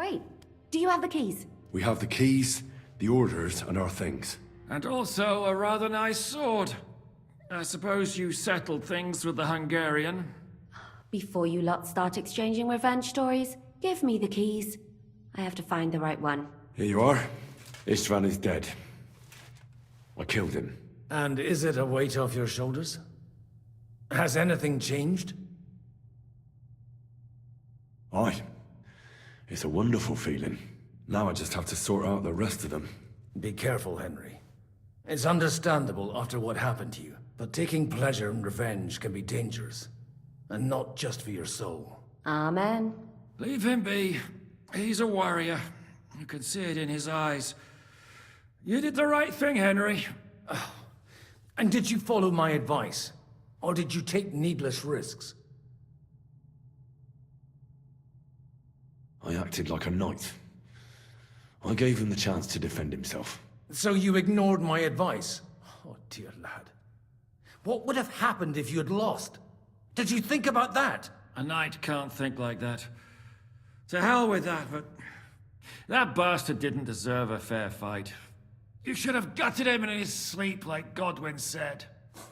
Great. Do you have the keys? We have the keys, the orders, and our things. And also a rather nice sword. I suppose you settled things with the Hungarian. Before you lot start exchanging revenge stories, give me the keys. I have to find the right one. Here you are. Istvan is dead. I killed him. And is it a weight off your shoulders? Has anything changed? Aye. It's a wonderful feeling. Now I just have to sort out the rest of them. Be careful, Henry. It's understandable after what happened to you, but taking pleasure in revenge can be dangerous. And not just for your soul. Amen. Leave him be. He's a warrior. You can see it in his eyes. You did the right thing, Henry. And did you follow my advice? Or did you take needless risks? I acted like a knight. I gave him the chance to defend himself. So you ignored my advice? Oh, dear lad. What would have happened if you had lost? Did you think about that? A knight can't think like that. To hell with that, but... that bastard didn't deserve a fair fight. You should have gutted him in his sleep, like Godwin said.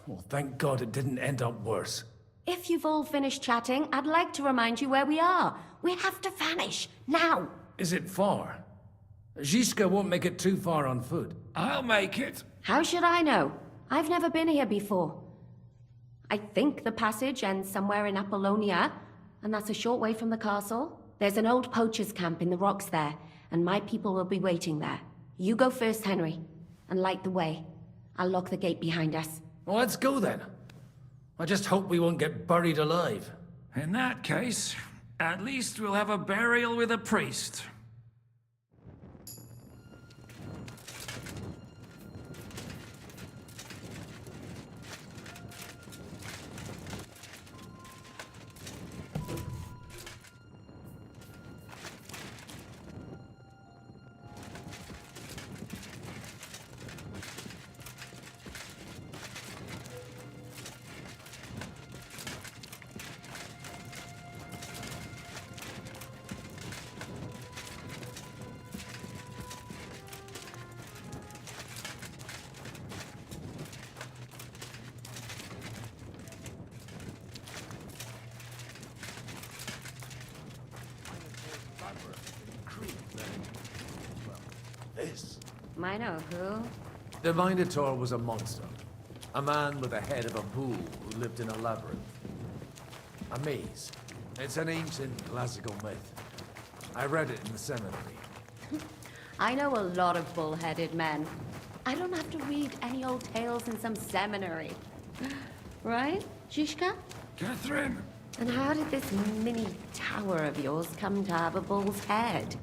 Well, thank God it didn't end up worse. If you've all finished chatting, I'd like to remind you where we are. We have to vanish, now! Is it far? Zizka won't make it too far on foot. I'll make it. How should I know? I've never been here before. I think the passage ends somewhere in Apollonia, and that's a short way from the castle. There's an old poacher's camp in the rocks there, and my people will be waiting there. You go first, Henry, and light the way. I'll lock the gate behind us. Well, let's go then. I just hope we won't get buried alive. In that case, at least we'll have a burial with a priest. This? I know who. The Minotaur was a monster. A man with the head of a bull who lived in a labyrinth. A maze. It's an ancient classical myth. I read it in the seminary. I know a lot of bull-headed men. I don't have to read any old tales in some seminary. Right, Zizka? Catherine! And how did this mini tower of yours come to have a bull's head?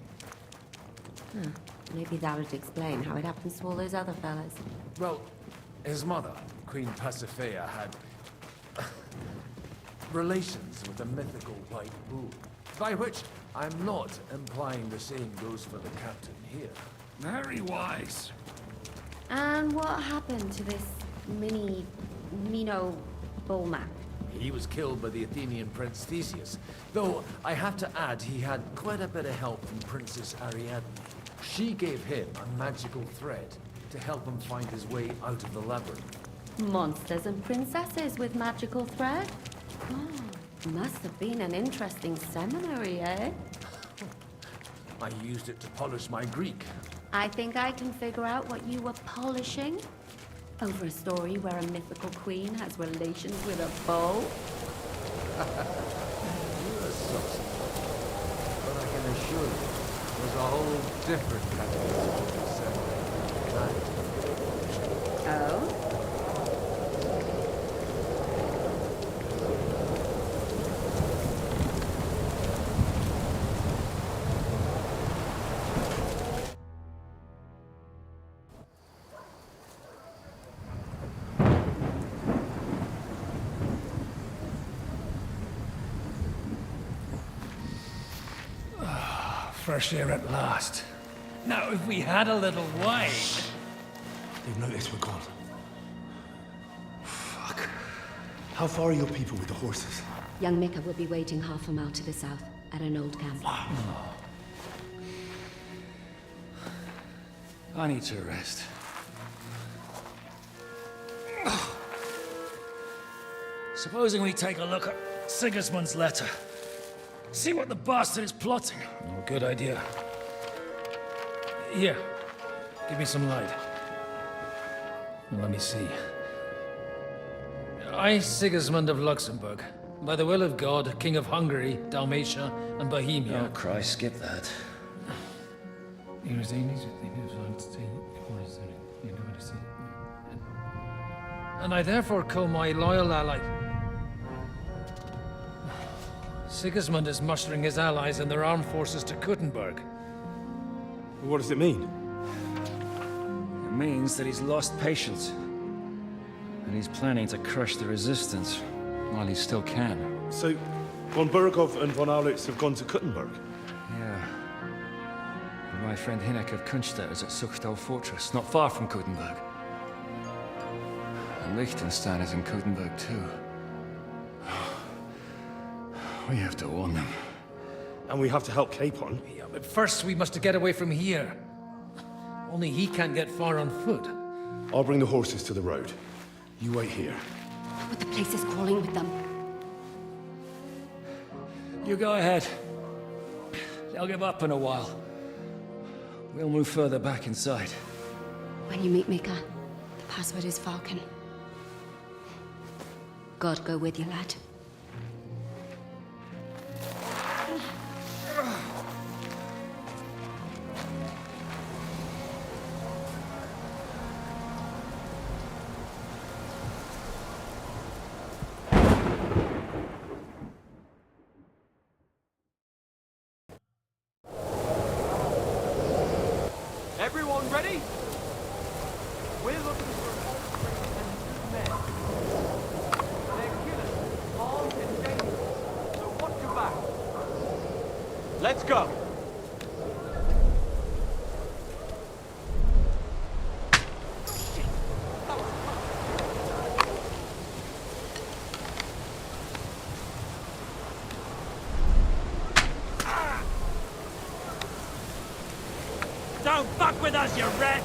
Huh. Maybe that would explain how it happens to all those other fellas. Well, his mother, Queen Pasiphae, had relations with the mythical white bull. By which, I'm not implying the same goes for the captain here. Very wise. And what happened to this Mino bullman? He was killed by the Athenian prince Theseus, though I have to add he had quite a bit of help from Princess Ariadne. She gave him a magical thread to help him find his way out of the labyrinth. Monsters and princesses with magical thread? Oh, must have been an interesting seminary, eh? I used it to polish my Greek. I think I can figure out what you were polishing. Over a story where a mythical queen has relations with a bull? You're a saucy. But I can assure you, there's a whole different category of seminary. Oh? Fresh air at last. Now, if we had a little wine... They've noticed we're gone. Fuck. How far are your people with the horses? Young Mika will be waiting half a mile to the south, at an old camp. I need to rest. Supposing we take a look at Sigismund's letter. See what the bastard is plotting. Oh, good idea. Here, give me some light. Let me see. I, Sigismund of Luxembourg, by the will of God, King of Hungary, Dalmatia, and Bohemia. Oh, Christ, skip that. And I therefore call my loyal ally. Sigismund is mustering his allies and their armed forces to Kuttenberg. What does it mean? It means that he's lost patience. And he's planning to crush the resistance while he still can. So, von Burgov and von Aulitz have gone to Kuttenberg? Yeah. And my friend Hinek of Kunstedt is at Suchtal Fortress, not far from Kuttenberg. And Liechtenstein is in Kuttenberg too. We have to warn them. And we have to help Capon. Yeah, but first we must get away from here. Only he can't get far on foot. I'll bring the horses to the road. You wait here. But the place is crawling with them. You go ahead. They'll give up in a while. We'll move further back inside. When you meet Mika, the password is Falcon. God go with you, lad. Everyone ready? We're looking for men. They're killers, armed and dangerous. So watch your back. Let's go. Don't fuck with us, you wretch!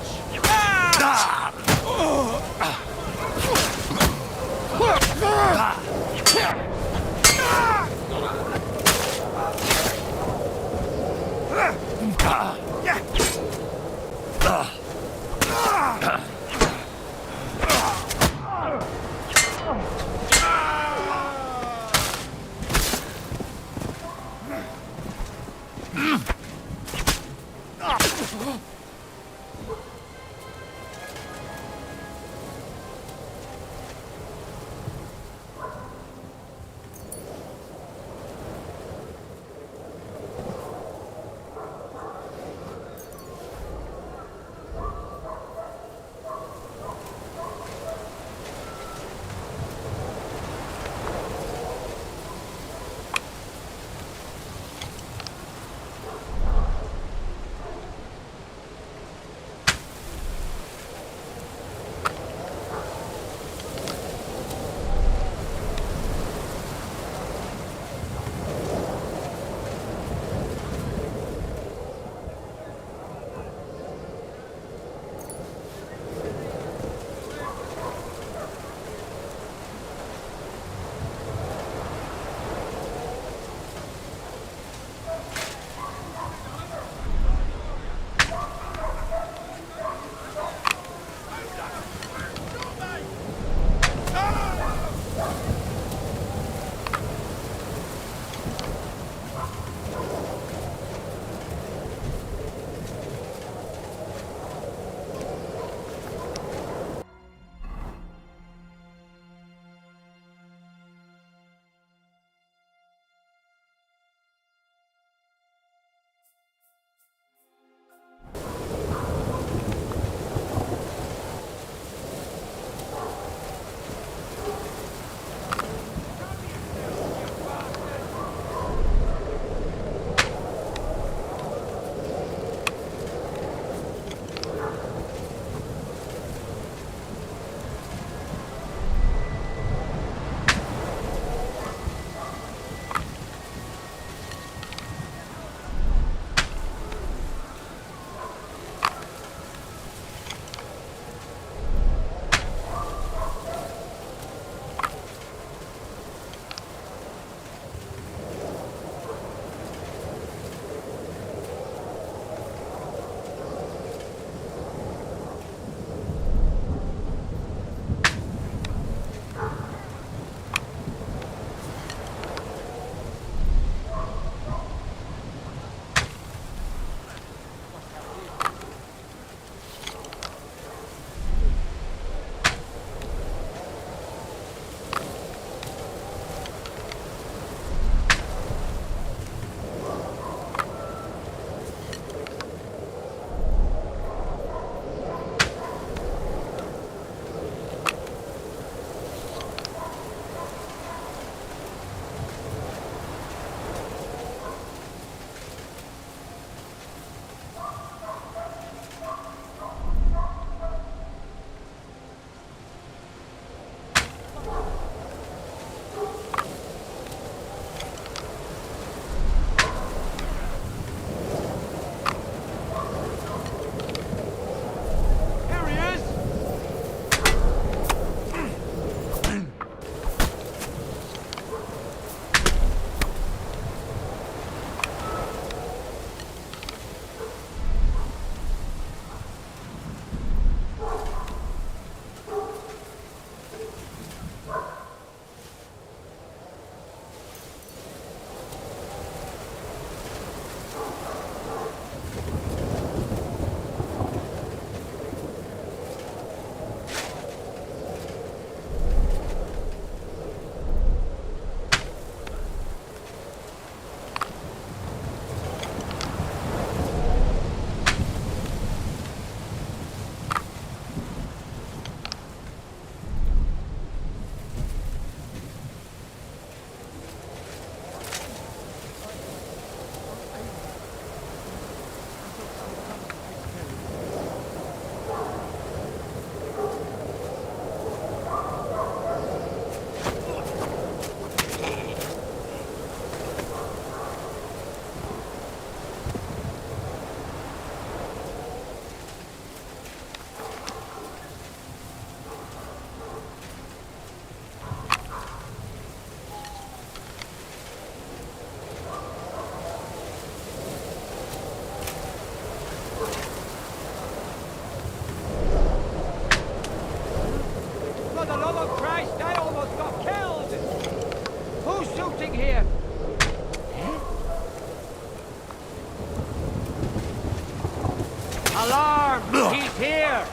Alarm! He's here!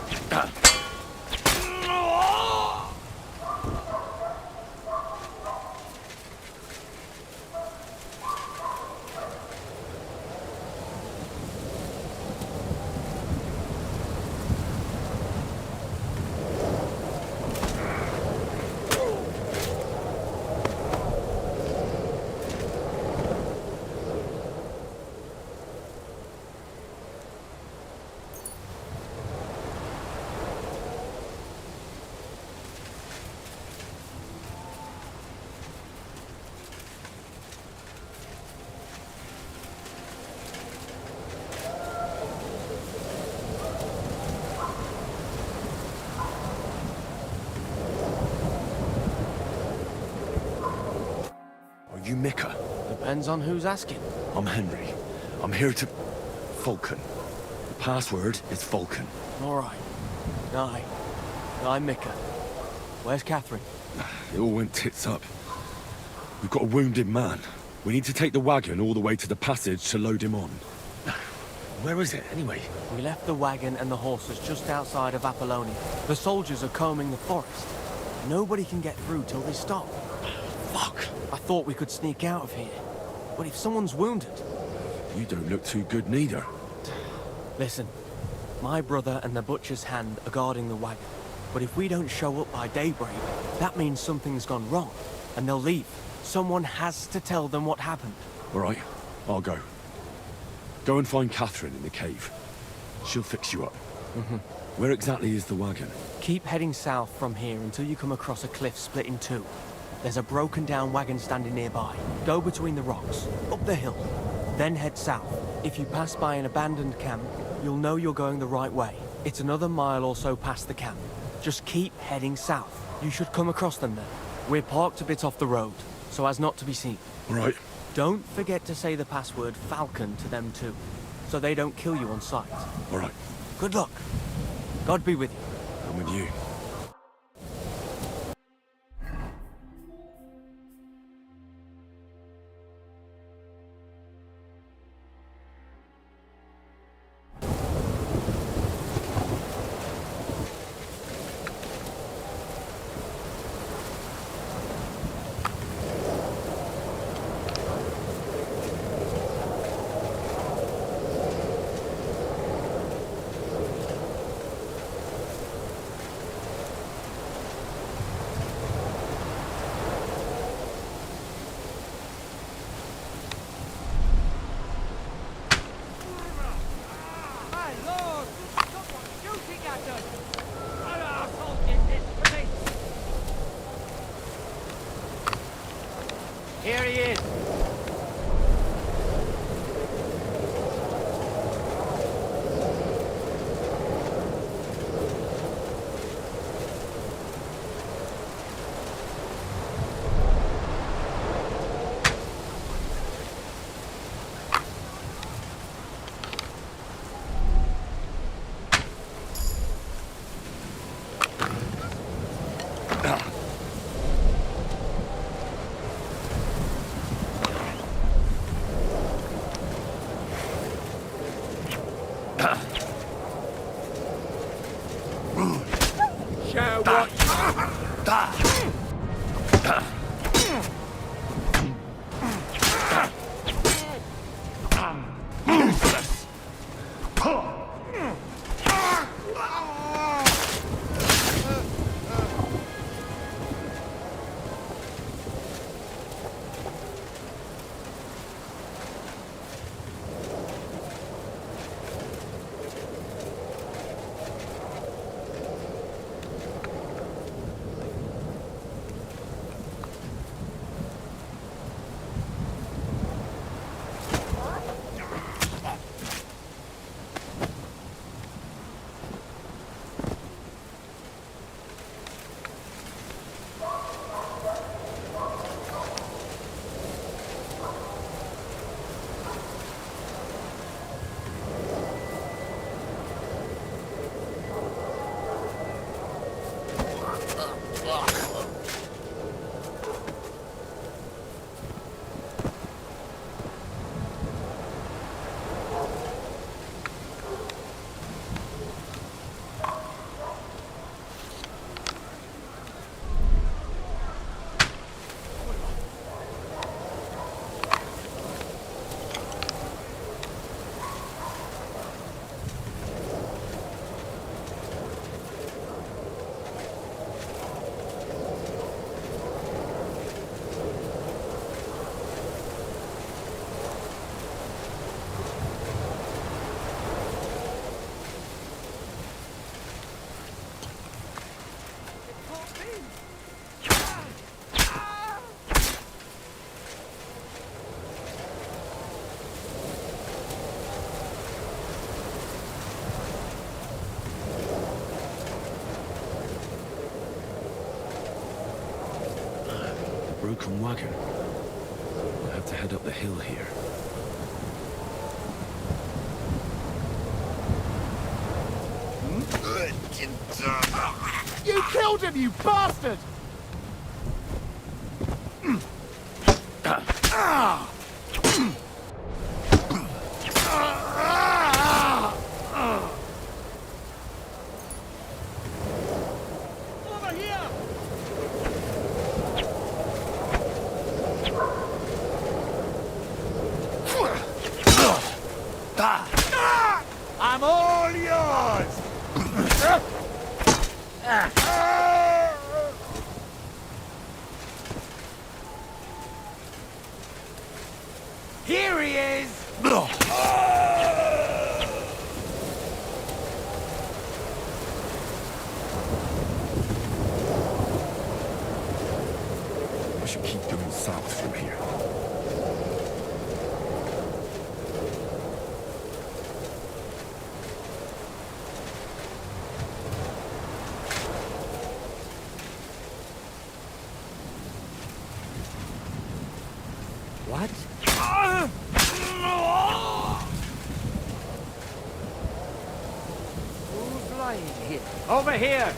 Are you Mika? Depends on who's asking. I'm Henry. I'm here to... Vulcan. The password is Vulcan. All right. Aye. I'm Mika. Where's Catherine? It all went tits up. We've got a wounded man. We need to take the wagon all the way to the passage to load him on. Where is it, anyway? We left the wagon and the horses just outside of Apollonia. The soldiers are combing the forest. Nobody can get through till they stop. Fuck! I thought we could sneak out of here. But if someone's wounded... You don't look too good neither. Listen, my brother and the butcher's hand are guarding the wagon. But if we don't show up by daybreak, that means something's gone wrong. And they'll leave. Someone has to tell them what happened. All right, I'll go. Go and find Catherine in the cave. She'll fix you up. Where exactly is the wagon? Keep heading south from here until you come across a cliff split in two. There's a broken down wagon standing nearby. Go between the rocks, up the hill, then head south. If you pass by an abandoned camp, you'll know you're going the right way. It's another mile or so past the camp. Just keep heading south. You should come across them then. We're parked a bit off the road, so as not to be seen. All right. Don't forget to say the password Falcon to them too, so they don't kill you on sight. All right. Good luck. God be with you. I'm with you. My lord! Someone's shooting at us! An arsehole did this to me! Here he is! Show what broken wagon. I have to head up the hill here. You killed him, you bastard! Over here! I'm all yours! Here he is! I should keep going south from here. What? Who's lying here? Over here!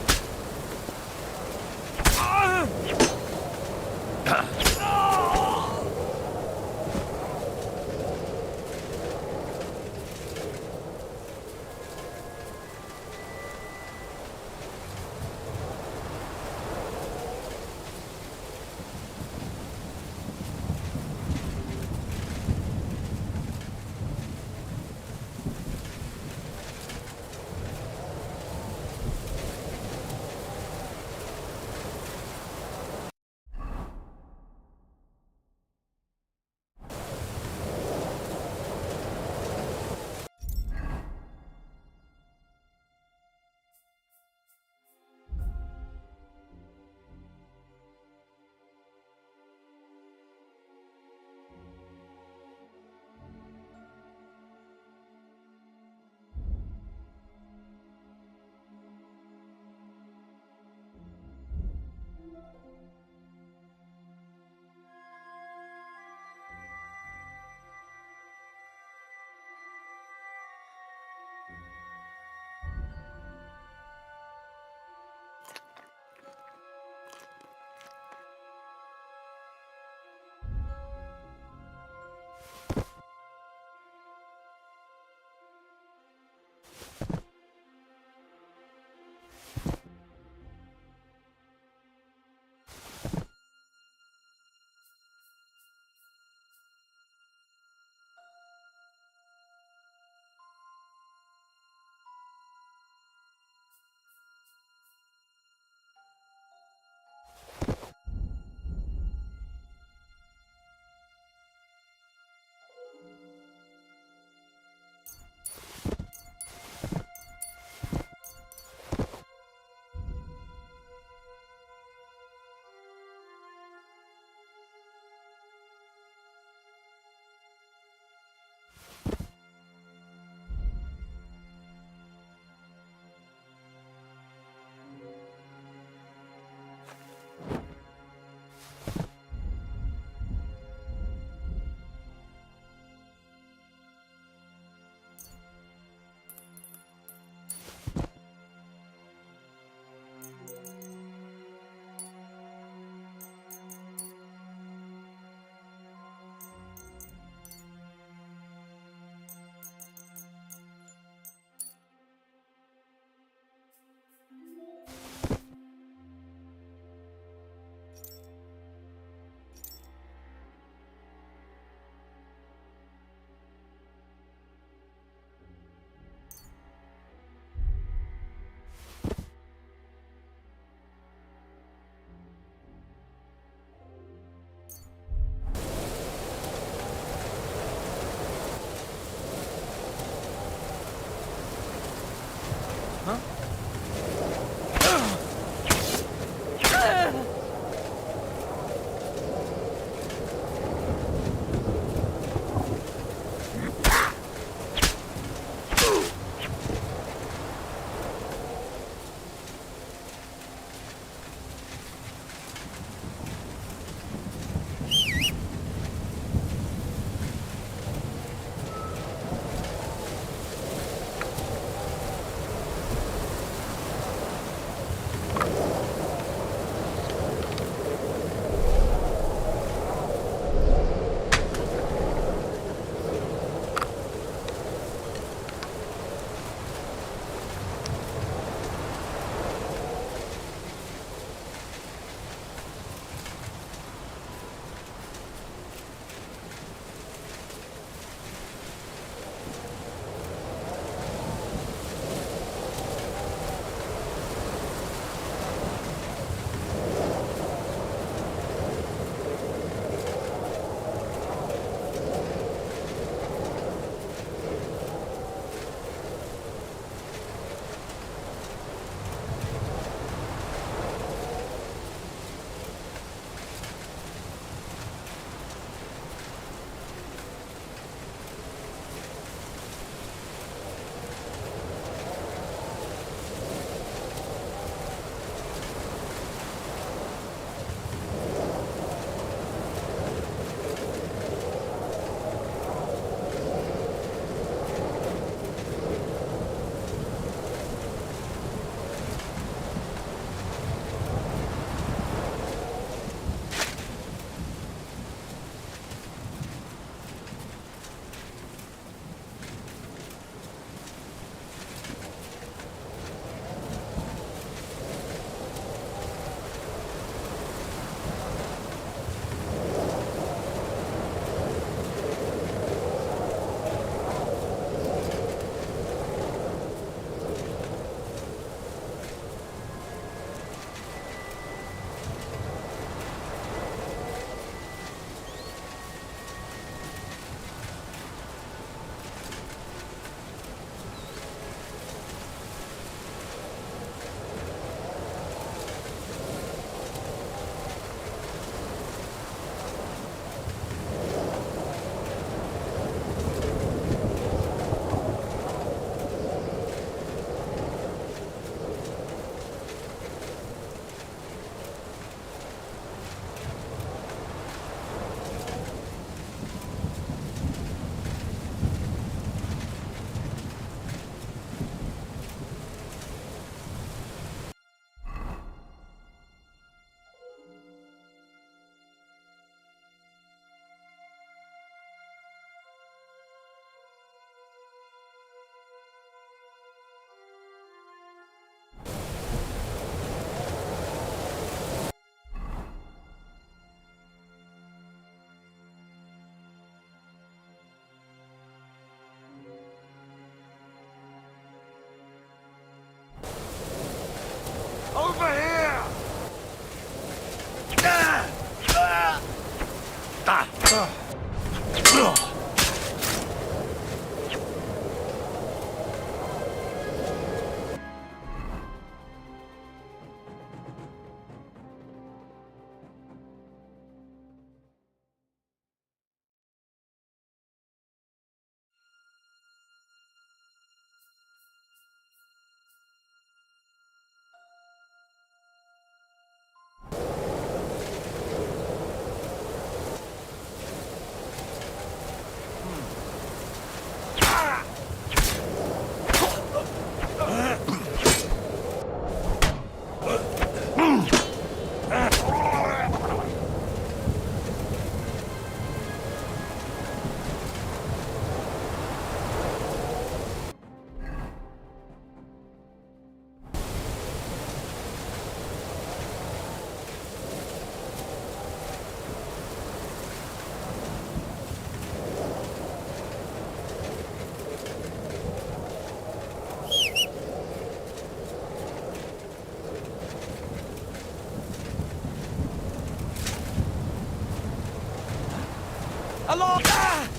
Along! Ah!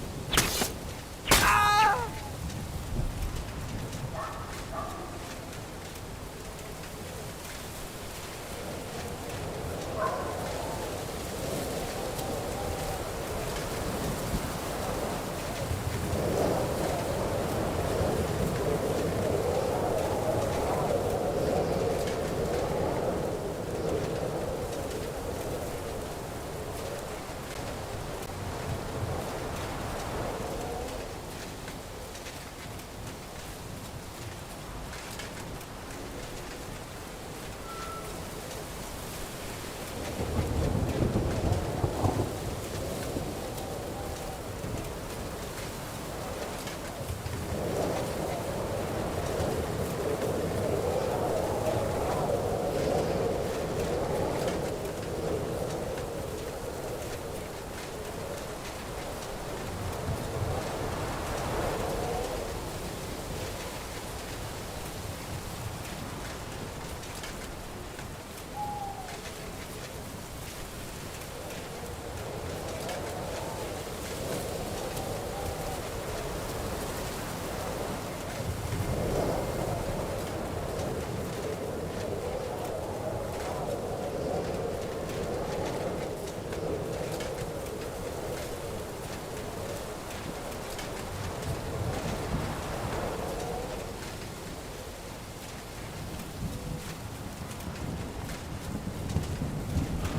Ah!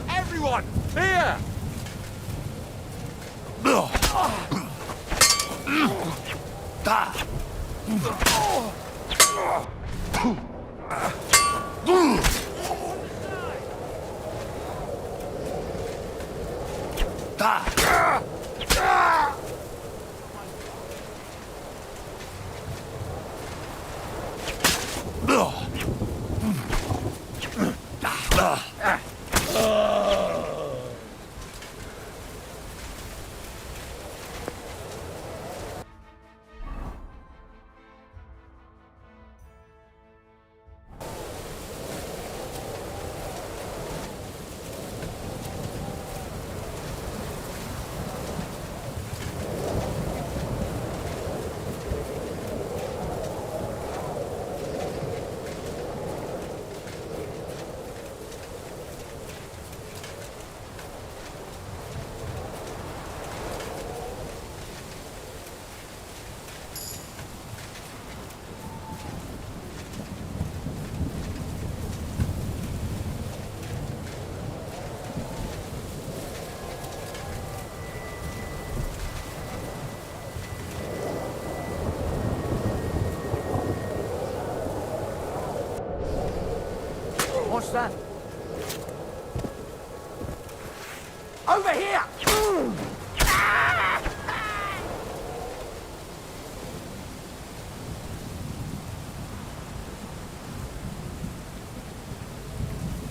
Everyone, here! What's that? Over here!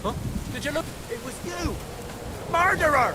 Huh? Did you look? It was you! Murderer!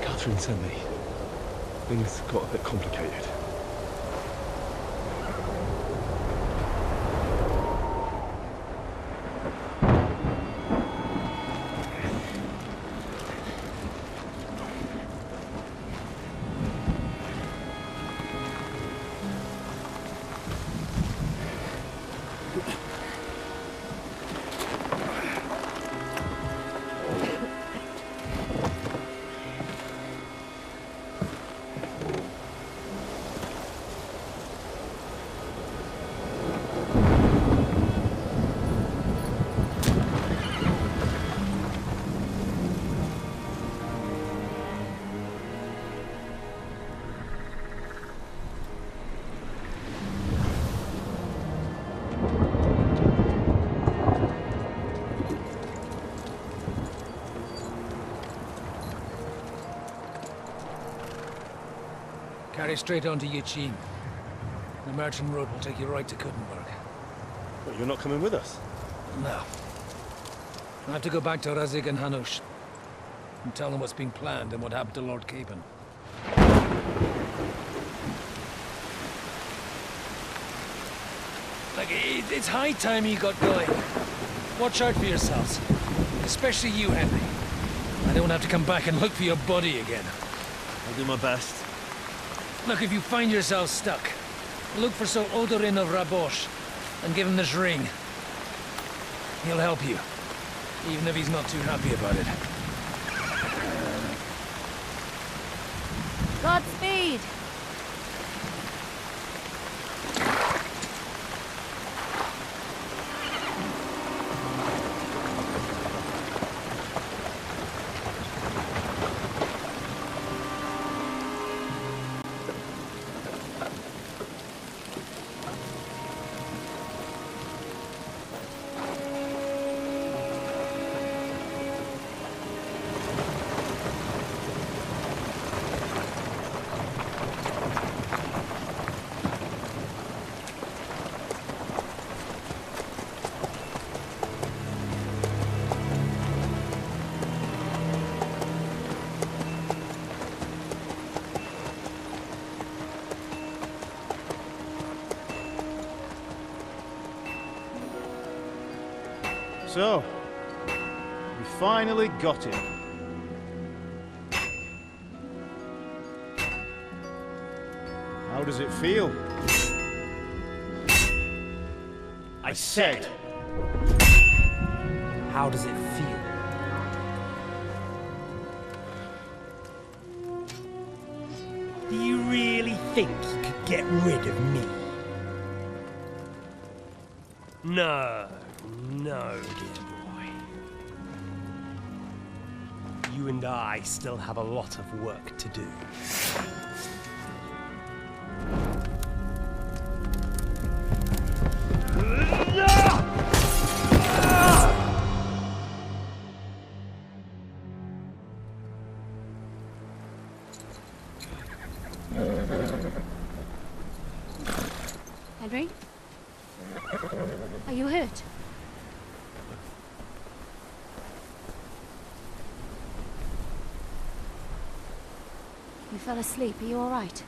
Catherine sent me. Things got a bit complicated. Carry straight on to Yuqin. The merchant road will take you right to Kuttenberg. But you're not coming with us? No. I have to go back to Razik and Hanush and tell them what's been planned and what happened to Lord Capon. Like, it's high time you got going. Watch out for yourselves. Especially you, Henry. I don't have to come back and look for your body again. I'll do my best. Look, if you find yourself stuck, look for Sir Odorin of Rabosh and give him this ring. He'll help you, even if he's not too happy about it. Godspeed! So, we finally got him. How does it feel? I said. How does it feel? Do you really think you could get rid of me? No, dear boy. You and I still have a lot of work to do. Henry? Are you hurt? You fell asleep. Are you all right?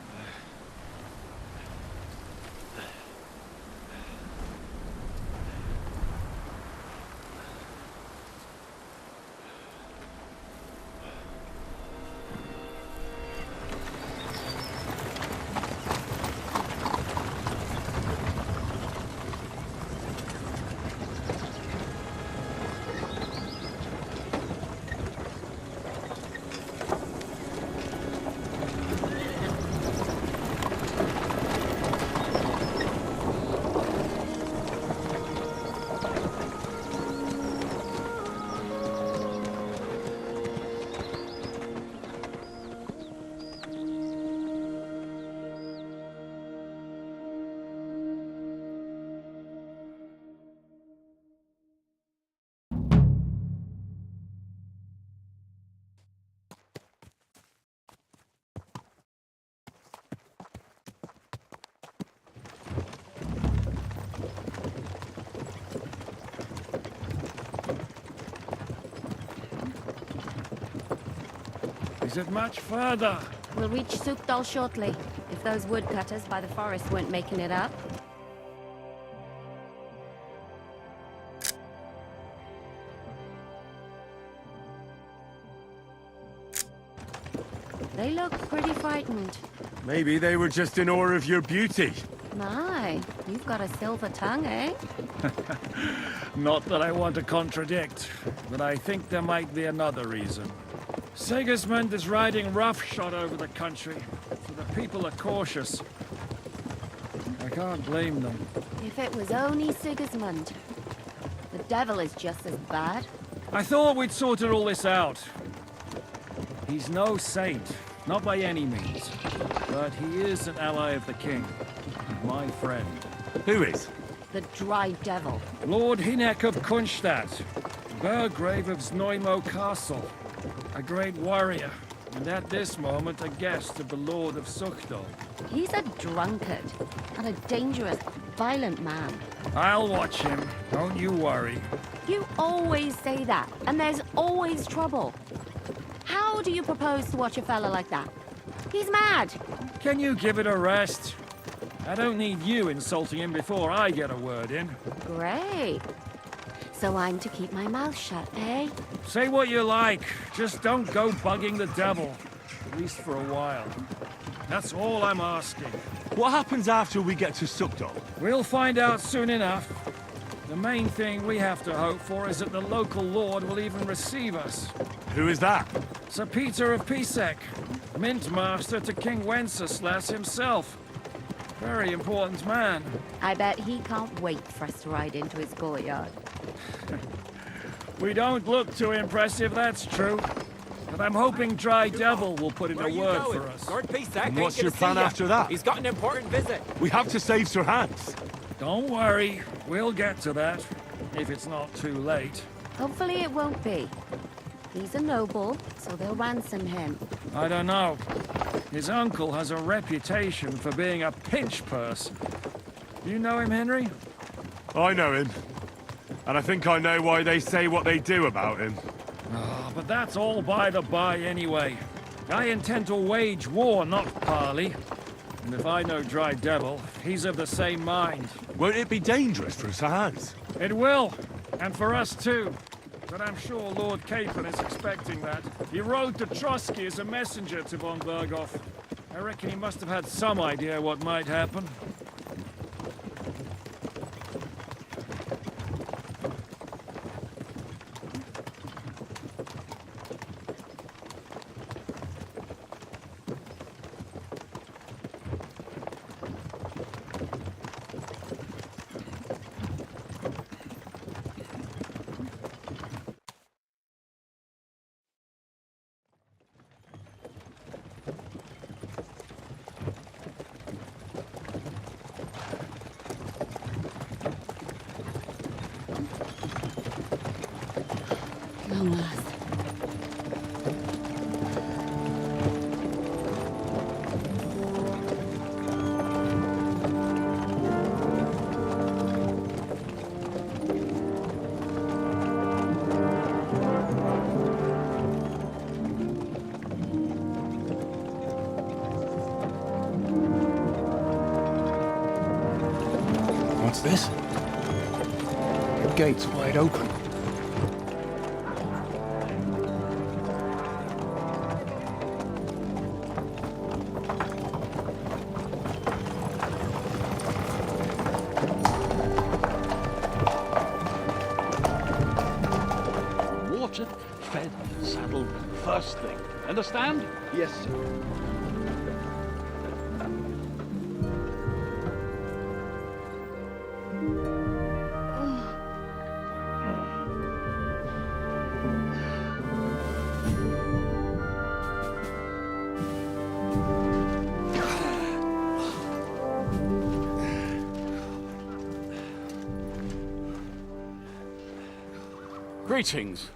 Is it much further? We'll reach Sukdal shortly, if those woodcutters by the forest weren't making it up. They look pretty frightened. Maybe they were just in awe of your beauty. My, you've got a silver tongue, eh? Not that I want to contradict, but I think there might be another reason. Sigismund is riding roughshod over the country, so the people are cautious. I can't blame them. If it was only Sigismund. The devil is just as bad. I thought we'd sorted all this out. He's no saint, not by any means. But he is an ally of the king. My friend. Who is? The dry devil. Lord Hynek of Kunstadt, Burgrave of Znojmo Castle. A great warrior, and at this moment a guest of the Lord of Sukdal. He's a drunkard, and a dangerous, violent man. I'll watch him, don't you worry. You always say that, and there's always trouble. How do you propose to watch a fella like that? He's mad. Can you give it a rest? I don't need you insulting him before I get a word in. Great. So I'm to keep my mouth shut, eh? Say what you like, just don't go bugging the devil. At least for a while. That's all I'm asking. What happens after we get to Sukdal? We'll find out soon enough. The main thing we have to hope for is that the local lord will even receive us. Who is that? Sir Peter of Pisek, Mint Master to King Wenceslas himself. Very important man. I bet he can't wait for us to ride into his courtyard. We don't look too impressive, that's true. But I'm hoping Dry Devil will put in a word for us. Lord Pisek And what's your plan after that? He's got an important visit. We have to save Sir Hans. Don't worry, we'll get to that. If it's not too late. Hopefully it won't be. He's a noble, so they'll ransom him. I don't know. His uncle has a reputation for being a pinch purse. You know him, Henry? I know him. And I think I know why they say what they do about him. Oh, but that's all by the by anyway. I intend to wage war, not parley. And if I know Dry Devil, he's of the same mind. Won't it be dangerous for Sir Hans? It will, and for us too. But I'm sure Lord Capon is expecting that. He rode to Trotsky as a messenger to von Berghoff. I reckon he must have had some idea what might happen. Long last. What's this? The gate's wide open. Watered, fed, saddled, first thing. Understand? Yes, sir. Greetings.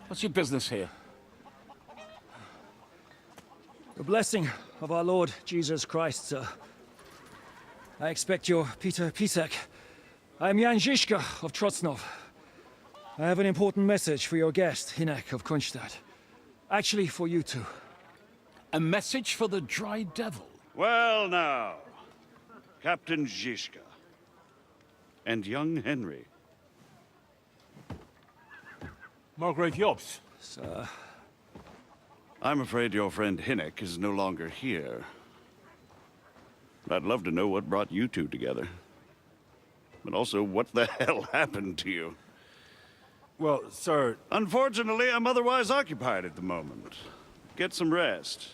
What's your business here? The blessing of our Lord Jesus Christ, sir. I expect you're Peter Pisek. I am Jan Žižka of Trocnov. I have an important message for your guest, Hynek of Kunstadt. Actually, for you two. A message for the Dry Devil. Well now, Captain Zizka. And young Henry. Margrave Jobst. Sir. I'm afraid your friend Hinnek is no longer here. I'd love to know what brought you two together. But also, what the hell happened to you? Well, sir... Unfortunately, I'm otherwise occupied at the moment. Get some rest.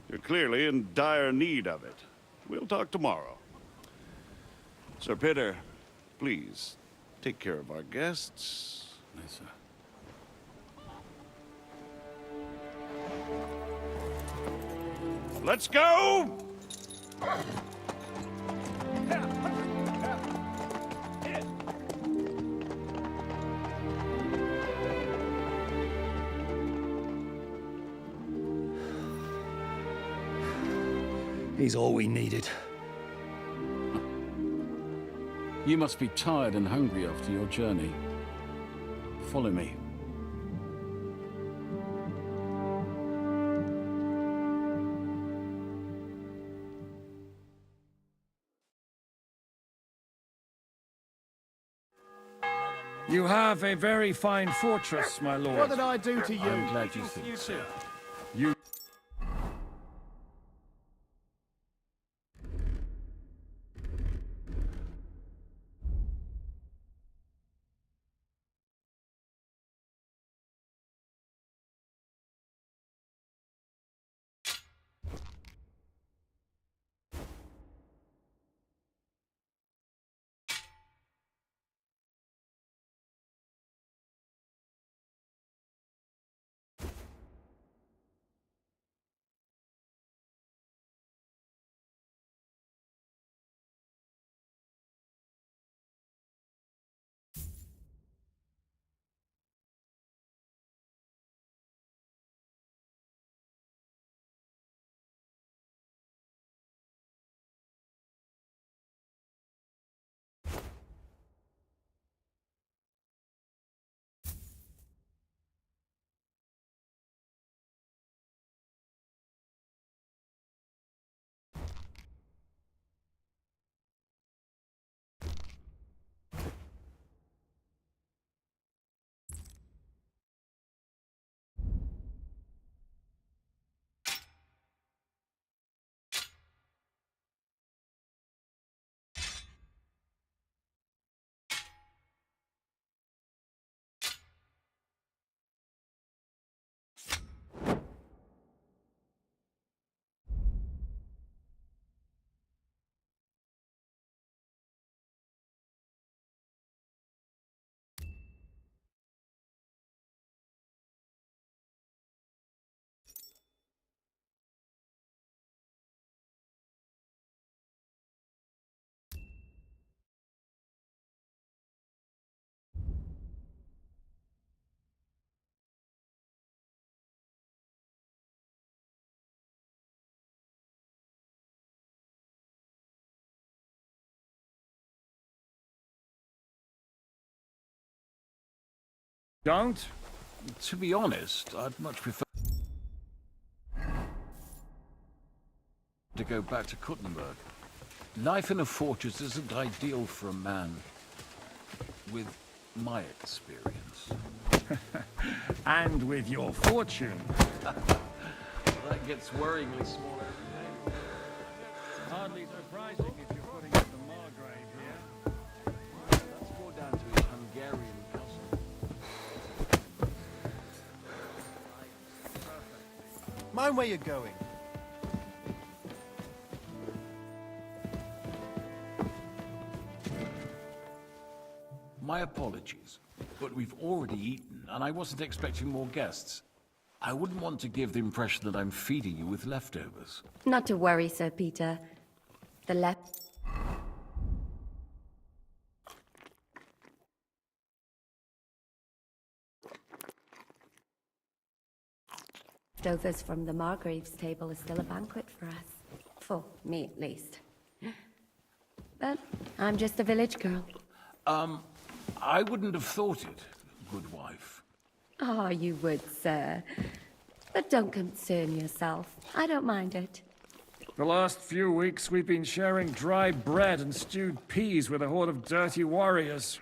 You're clearly in dire need of it. We'll talk tomorrow. Sir Peter, please, take care of our guests. Yes, sir. Let's go! He's all we needed. You must be tired and hungry after your journey. Follow me. You have a very fine fortress, my lord. What did I do to you? I'm glad you think so. You... Don't? To be honest, I'd much prefer to go back to Kuttenberg. Life in a fortress isn't ideal for a man with my experience. And with your fortune. That gets worryingly small every day. It's hardly surprising if you're putting up the Margrave here. Let's go down to his Hungarian cousin. Mind where you're going. My apologies, but we've already eaten, and I wasn't expecting more guests. I wouldn't want to give the impression that I'm feeding you with leftovers. Not to worry, Sir Peter. The leftovers from the Margrave's table are still a banquet for us. For me, at least. But I'm just a village girl. I wouldn't have thought it, good wife. Ah, you would, sir. But don't concern yourself. I don't mind it. The last few weeks we've been sharing dry bread and stewed peas with a horde of dirty warriors.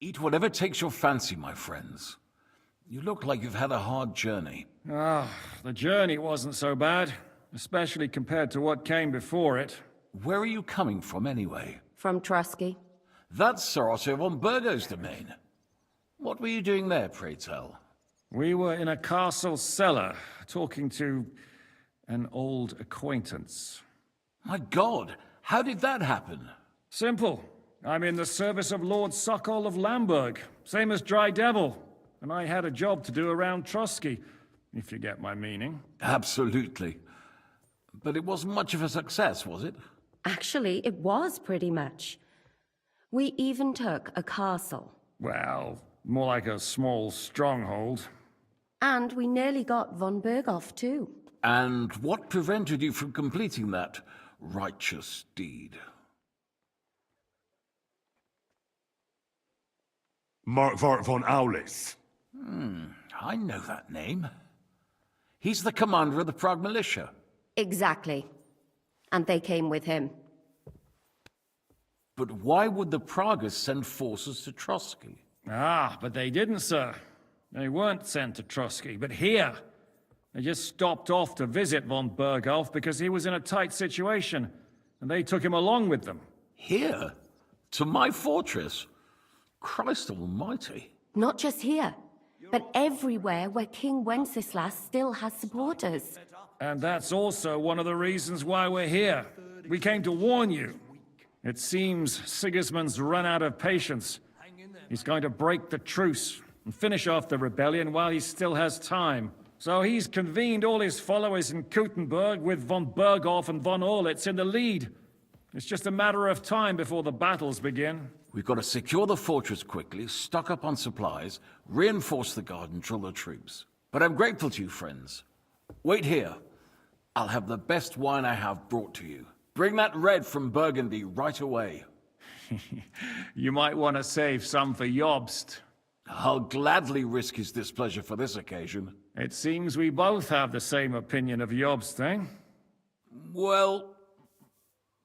Eat whatever takes your fancy, my friends. You look like you've had a hard journey. The journey wasn't so bad, especially compared to what came before it. Where are you coming from, anyway? From Trusky. That's Sir Otto von Burgo's domain. What were you doing there, pray tell? We were in a castle cellar, talking to an old acquaintance. My God, how did that happen? Simple. I'm in the service of Lord Sokol of Lamberg, same as Dry Devil, and I had a job to do around Trusky, if you get my meaning. Absolutely. But it wasn't much of a success, was it? Actually, it was pretty much. We even took a castle. Well, more like a small stronghold. And we nearly got von Berghoff, too. And what prevented you from completing that righteous deed? Markvart von Aulis. I know that name. He's the commander of the Prague militia. Exactly. And they came with him. But why would the Praguers send forces to Trusky? But they didn't, sir. They weren't sent to Trusky, but here. They just stopped off to visit von Berghoff because he was in a tight situation, and they took him along with them. Here? To my fortress? Christ almighty. Not just here, but everywhere where King Wenceslas still has supporters. And that's also one of the reasons why we're here. We came to warn you. It seems Sigismund's run out of patience. He's going to break the truce and finish off the rebellion while he still has time. So he's convened all his followers in Kuttenberg with von Berghoff and von Orlitz in the lead. It's just a matter of time before the battles begin. We've got to secure the fortress quickly, stock up on supplies, reinforce the guard and drill the troops. But I'm grateful to you, friends. Wait here. I'll have the best wine I have brought to you. Bring that red from Burgundy right away. You might want to save some for Jobst. I'll gladly risk his displeasure for this occasion. It seems we both have the same opinion of Jobst, eh? Well,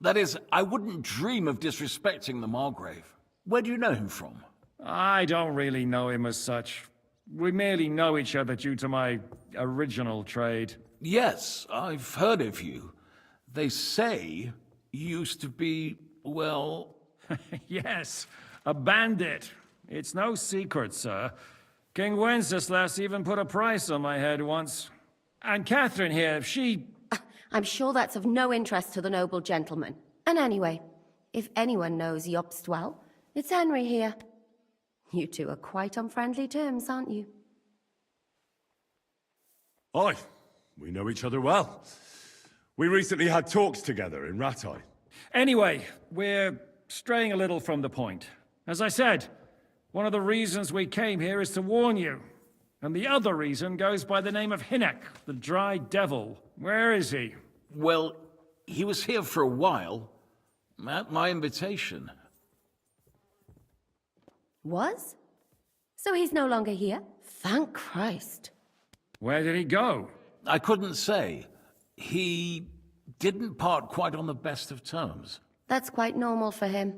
that is, I wouldn't dream of disrespecting the Margrave. Where do you know him from? I don't really know him as such. We merely know each other due to my original trade. Yes, I've heard of you. They say you used to be, well... Yes, a bandit. It's no secret, sir. King Wenceslas even put a price on my head once. And Catherine here, she... I'm sure that's of no interest to the noble gentleman. And anyway, if anyone knows Jobst well, it's Henry here. You two are quite on friendly terms, aren't you? Aye, we know each other well. We recently had talks together in Rattay. Anyway, we're straying a little from the point. As I said, one of the reasons we came here is to warn you. And the other reason goes by the name of Hinnek, the Dry Devil. Where is he? Well, he was here for a while, at my invitation. Was? So he's no longer here? Thank Christ. Where did he go? I couldn't say. He didn't part quite on the best of terms. That's quite normal for him.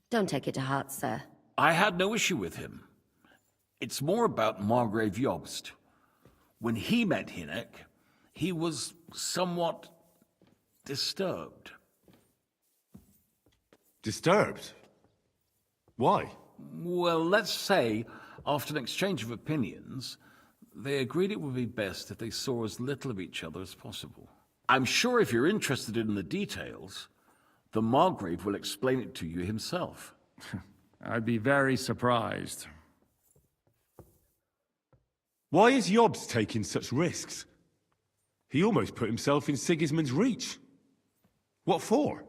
Don't take it to heart, sir. I had no issue with him. It's more about Margrave Jobst. When he met Hinnek, he was somewhat disturbed. Disturbed? Why? Well, let's say, after an exchange of opinions, they agreed it would be best if they saw as little of each other as possible. I'm sure if you're interested in the details, the Margrave will explain it to you himself. I'd be very surprised. Why is Jobst taking such risks? He almost put himself in Sigismund's reach. What for?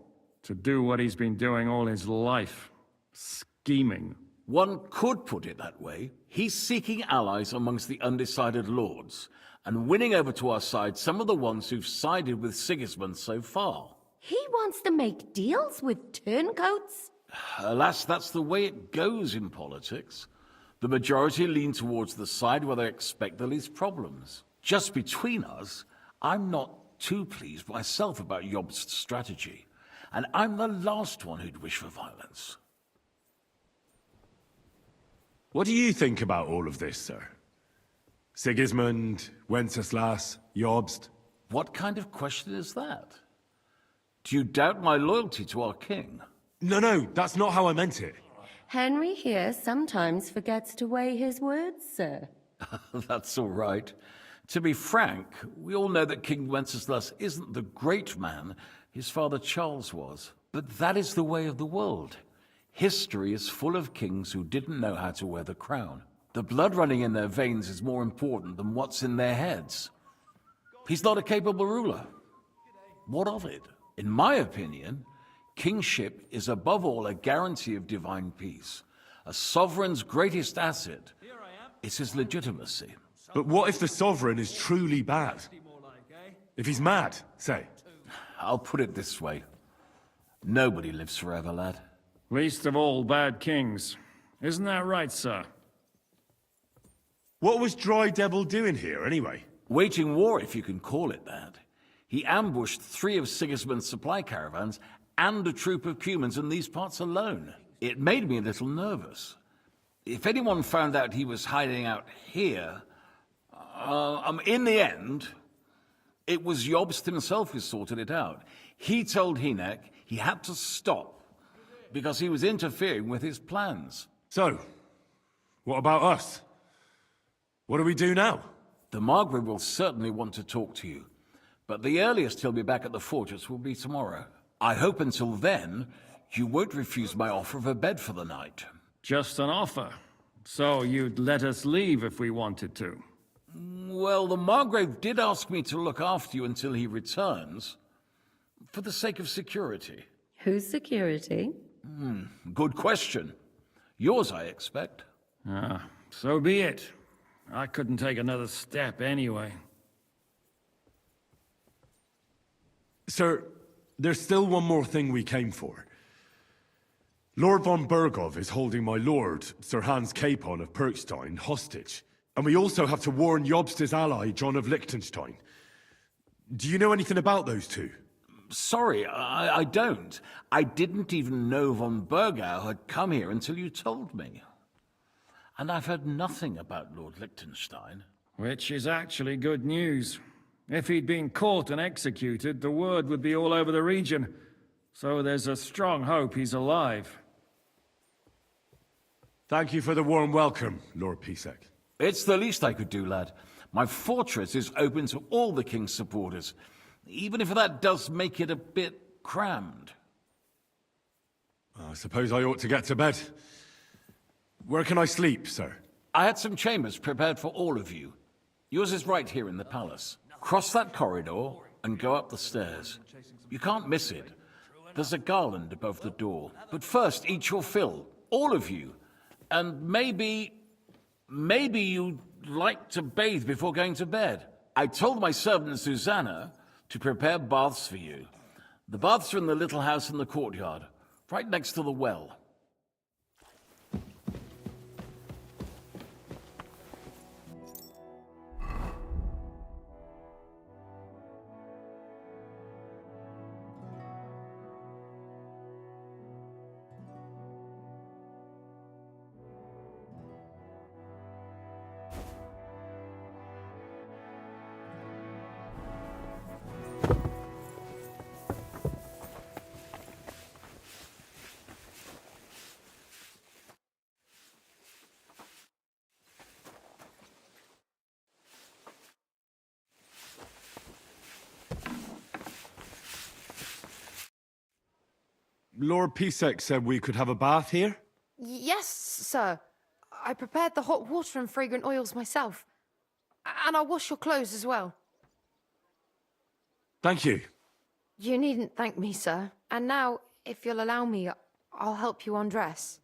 To do what he's been doing all his life. Scheming. One could put it that way. He's seeking allies amongst the undecided lords, and winning over to our side some of the ones who've sided with Sigismund so far. He wants to make deals with turncoats? Alas, that's the way it goes in politics. The majority lean towards the side where they expect the least problems. Just between us, I'm not too pleased myself about Jobst's strategy, and I'm the last one who'd wish for violence. What do you think about all of this, sir? Sigismund, Wenceslas, Jobst? What kind of question is that? Do you doubt my loyalty to our king? No, that's not how I meant it. Henry here sometimes forgets to weigh his words, sir. That's all right. To be frank, we all know that King Wenceslas isn't the great man his father Charles was. But that is the way of the world. History is full of kings who didn't know how to wear the crown. The blood running in their veins is more important than what's in their heads. He's not a capable ruler. What of it? In my opinion, kingship is above all a guarantee of divine peace. A sovereign's greatest asset is his legitimacy. But what if the sovereign is truly bad? If he's mad, say? I'll put it this way. Nobody lives forever, lad. Least of all bad kings. Isn't that right, sir? What was Dry Devil doing here, anyway? Waging war, if you can call it that. He ambushed 3 of Sigismund's supply caravans and a troop of Cumans in these parts alone. It made me a little nervous. If anyone found out he was hiding out here... in the end, it was Jobst himself who sorted it out. He told Hynek he had to stop because he was interfering with his plans. So, what about us? What do we do now? The Margrave will certainly want to talk to you, but the earliest he'll be back at the fortress will be tomorrow. I hope until then, you won't refuse my offer of a bed for the night. Just an offer. So you'd let us leave if we wanted to. Well, the Margrave did ask me to look after you until he returns, for the sake of security. Whose security? Good question. Yours, I expect. So be it. I couldn't take another step anyway. Sir, there's still one more thing we came for. Lord von Bergov is holding my lord, Sir Hans Capon of Perkstein, hostage. And we also have to warn Jobst's ally, John of Liechtenstein. Do you know anything about those two? Sorry, I don't. I didn't even know von Bergau had come here until you told me. And I've heard nothing about Lord Liechtenstein. Which is actually good news. If he'd been caught and executed, the word would be all over the region. So there's a strong hope he's alive. Thank you for the warm welcome, Lord Pisek. It's the least I could do, lad. My fortress is open to all the king's supporters, even if that does make it a bit crammed. I suppose I ought to get to bed. Where can I sleep, sir? I had some chambers prepared for all of you. Yours is right here in the palace. Cross that corridor and go up the stairs. You can't miss it. There's a garland above the door. But first, eat your fill, all of you. And maybe you'd like to bathe before going to bed. I told my servant Susanna to prepare baths for you. The baths are in the little house in the courtyard, right next to the well. Lord Pisek said we could have a bath here? Yes, sir. I prepared the hot water and fragrant oils myself. And I'll wash your clothes as well. Thank you. You needn't thank me, sir. And now, if you'll allow me, I'll help you undress.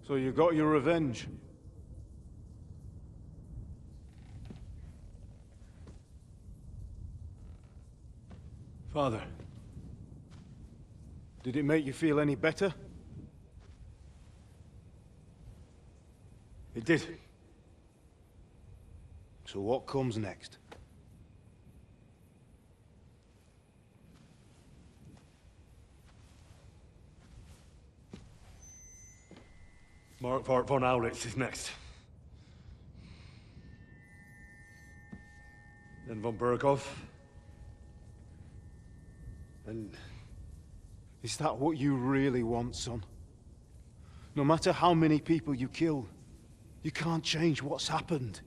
So you got your revenge. Father, did it make you feel any better? It did. So what comes next? Mark von Aulitz is next. Then von Berghoff. And is that what you really want, son? No matter how many people you kill, you can't change what's happened.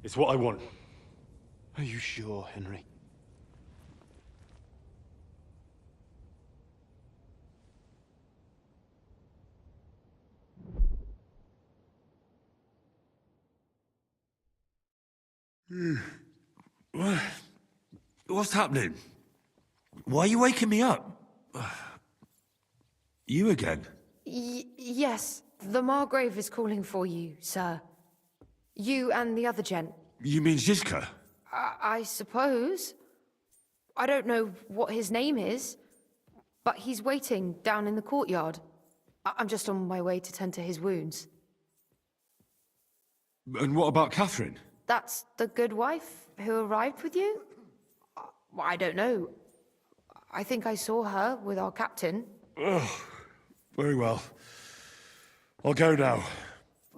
It's what I want. Are you sure, Henry? What's happening? Why are you waking me up? You again? Yes, the Margrave is calling for you, sir. You and the other gent. You mean Zizka? I suppose. I don't know what his name is, but he's waiting down in the courtyard. I'm just on my way to tend to his wounds. And what about Catherine? That's the good wife who arrived with you? I don't know. I think I saw her with our captain. Oh, very well. I'll go now.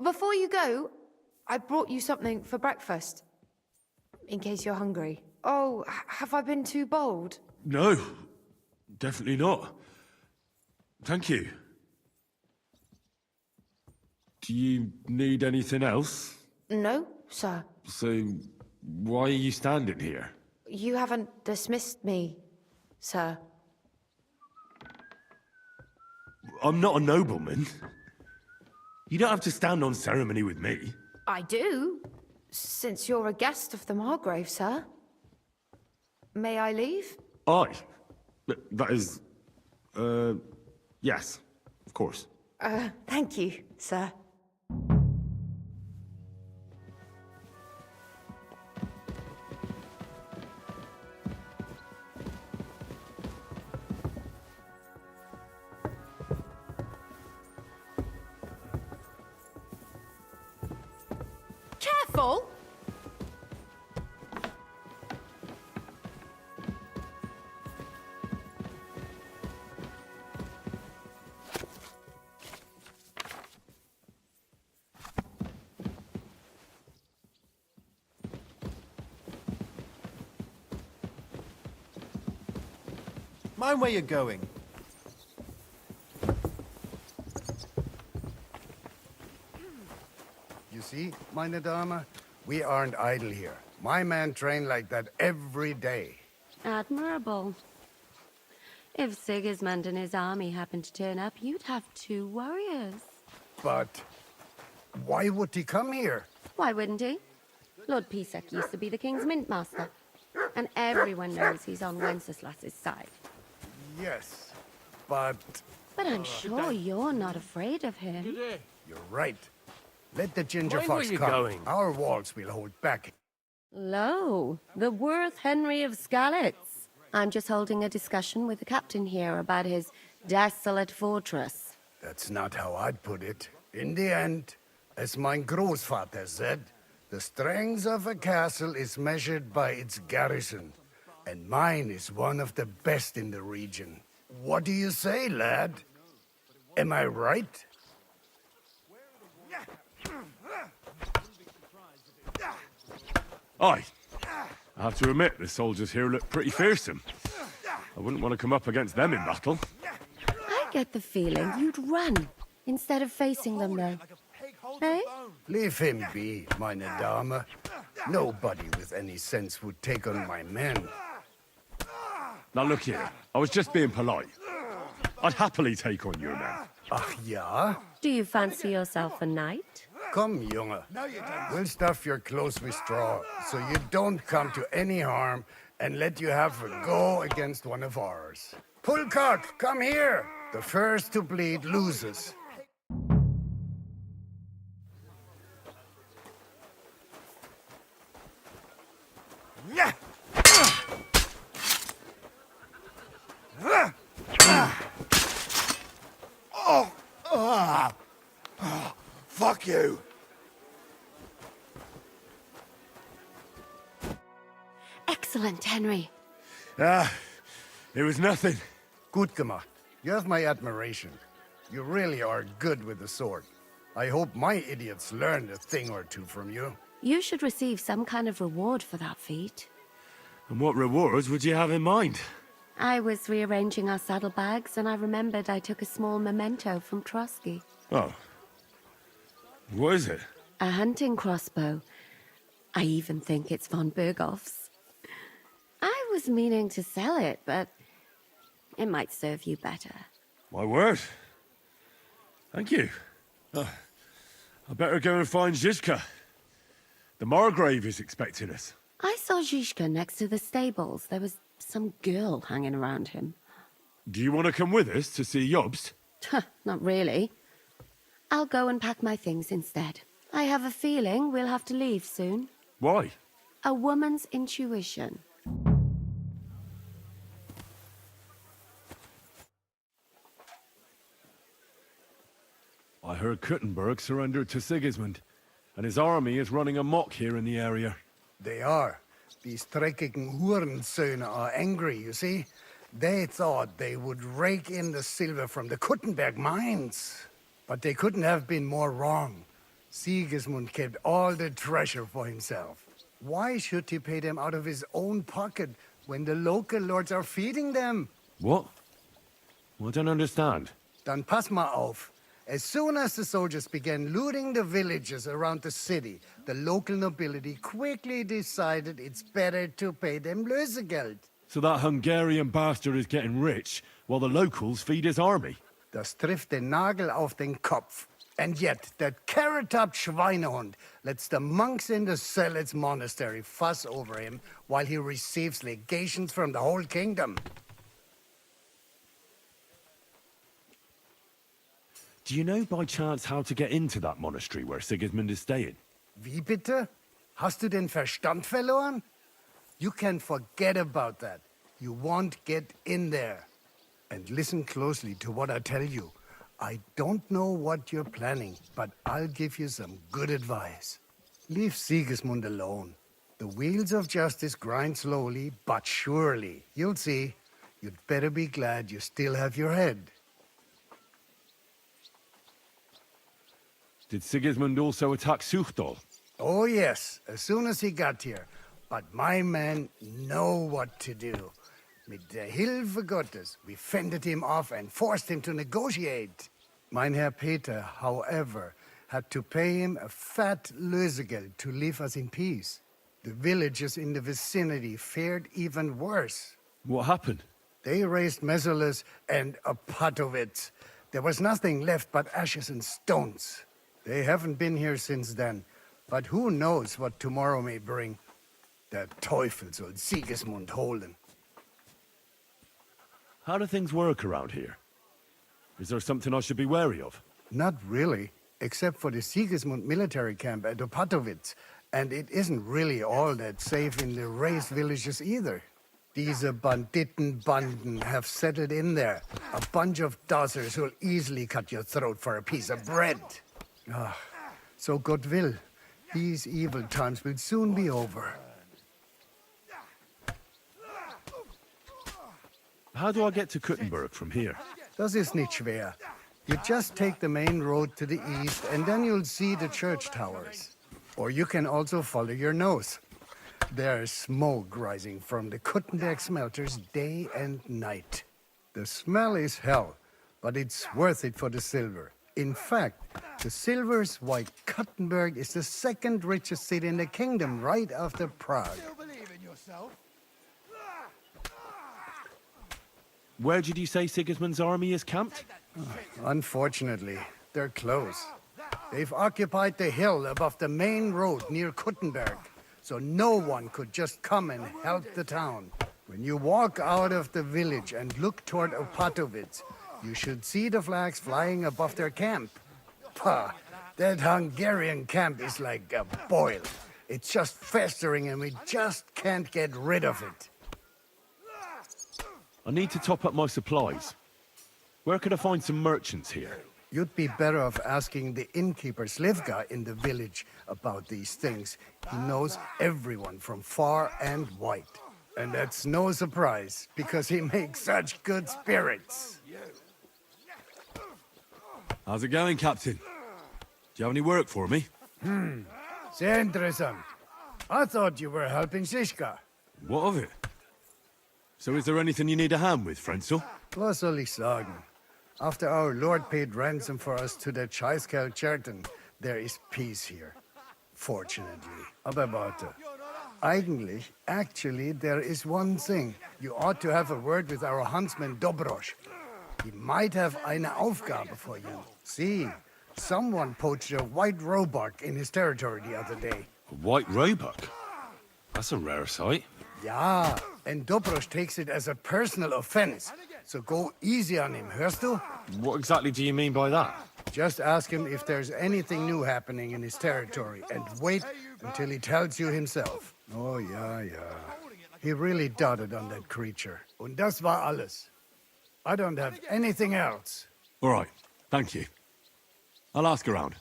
Before you go, I brought you something for breakfast. In case you're hungry. Oh, have I been too bold? No, definitely not. Thank you. Do you need anything else? No, sir. So, why are you standing here? You haven't dismissed me, sir. I'm not a nobleman. You don't have to stand on ceremony with me. I do, since you're a guest of the Margrave, sir. May I leave? That is... yes, of course. Thank you, sir. Careful! Mind where you're going. You see, meine Dame, we aren't idle here. My men train like that every day. Admirable. If Sigismund and his army happened to turn up, you'd have 2 warriors. But why would he come here? Why wouldn't he? Lord Pisek used to be the king's mintmaster. And everyone knows he's on Wenceslas's side. Yes, but... But I'm sure you're not afraid of him. You're right. Let the ginger Mind fox where you're come. going. Our walls will hold back. Lo, the worth Henry of Skalitz. I'm just holding a discussion with the captain here about his desolate fortress. That's not how I'd put it. In the end, as mein Großvater said, the strength of a castle is measured by its garrison. And mine is one of the best in the region. What do you say, lad? Am I right? Aye. I have to admit, the soldiers here look pretty fearsome. I wouldn't want to come up against them in battle. I get the feeling you'd run instead of facing them, though. Eh? Leave him be, meine Dame. Nobody with any sense would take on my men. Now look here, I was just being polite. I'd happily take on your men. Ach ja? Do you fancy yourself a knight? Come, Junge. We'll stuff your clothes with straw, so you don't come to any harm and let you have a go against one of ours. Pulcock, come here! The first to bleed loses. Fuck you! Excellent, Henry. It was nothing. Gut gemacht. You have my admiration. You really are good with the sword. I hope my idiots learned a thing or two from you. You should receive some kind of reward for that feat. And what rewards would you have in mind? I was rearranging our saddlebags, and I remembered I took a small memento from Trotsky. Oh. What is it? A hunting crossbow. I even think it's von Berghoff's. I was meaning to sell it, but it might serve you better. My word. Thank you. I better go and find Zizka. The Margrave is expecting us. I saw Zizka next to the stables. There was some girl hanging around him. Do you want to come with us to see Jobst? Not really. I'll go and pack my things instead. I have a feeling we'll have to leave soon. Why? A woman's intuition. I heard Kuttenberg surrendered to Sigismund, and his army is running amok here in the area. They are. These dreckigen Hurensöhne are angry, you see? They thought they would rake in the silver from the Kuttenberg mines. But they couldn't have been more wrong. Sigismund kept all the treasure for himself. Why should he pay them out of his own pocket when the local lords are feeding them? What? I don't understand. Dann pass mal auf. As soon as the soldiers began looting the villages around the city, the local nobility quickly decided it's better to pay them Lösegeld. So that Hungarian bastard is getting rich, while the locals feed his army? Das trifft den Nagel auf den Kopf. And yet, that carrot-top Schweinehund lets the monks in the Zealots monastery fuss over him while he receives legations from the whole kingdom. Do you know by chance how to get into that monastery where Sigismund is staying? Wie bitte? Hast du den Verstand verloren? You can forget about that. You won't get in there. And listen closely to what I tell you. I don't know what you're planning, but I'll give you some good advice. Leave Sigismund alone. The wheels of justice grind slowly, but surely. You'll see. You'd better be glad you still have your head. Did Sigismund also attack Suchdol? Oh yes, as soon as he got here. But my men know what to do. Mit der Hilfe Gottes, we fended him off and forced him to negotiate. Mein Herr Peter, however, had to pay him a fat Lösegeld to leave us in peace. The villagers in the vicinity fared even worse. What happened? They raised Mesolus and Opatovitz. There was nothing left but ashes and stones. They haven't been here since then, but who knows what tomorrow may bring. Der Teufel soll Sigismund holen. How do things work around here? Is there something I should be wary of? Not really, except for the Sigismund military camp at Opatovitz. And it isn't really all that safe in the raised villages either. Diese Banditenbanden have settled in there. A bunch of dossers who'll easily cut your throat for a piece of bread. So God will. These evil times will soon be over. How do I get to Kuttenberg from here? Das ist nicht schwer. You just take the main road to the east, and then you'll see the church towers. Or you can also follow your nose. There's smoke rising from the Kuttenberg smelters day and night. The smell is hell, but it's worth it for the silver. In fact, the silver's why Kuttenberg is the second richest city in the kingdom, right after Prague. Where did you say Sigismund's army is camped? Unfortunately, they're close. They've occupied the hill above the main road near Kuttenberg. so no one could just come and help the town. When you walk out of the village and look toward Opatovitz, you should see the flags flying above their camp. Pah, that Hungarian camp is like a boil. It's just festering and we just can't get rid of it. I need to top up my supplies. Where could I find some merchants here? You'd be better off asking the innkeeper Slivka in the village about these things. He knows everyone from far and wide. And that's no surprise, because he makes such good spirits. How's it going, Captain? Do you have any work for me? Sehr interessant. I thought you were helping Shishka. What of it? So is there anything you need a hand with, Frenzel? Was soll ich sagen? After our lord paid ransom for us to the Chaiskel Cherton, there is peace here. Fortunately. Aber warte. Actually, there is one thing. You ought to have a word with our huntsman Dobrosch. He might have eine Aufgabe for you. See, someone poached a white roebuck in his territory the other day. A white roebuck? That's a rare sight. Ja, and Dobrosch takes it as a personal offense. So go easy on him, hörst du? What exactly do you mean by that? Just ask him if there's anything new happening in his territory, and wait until he tells you himself. Oh, yeah. He really doted on that creature. Und das war alles. I don't have anything else. All right, thank you. I'll ask around.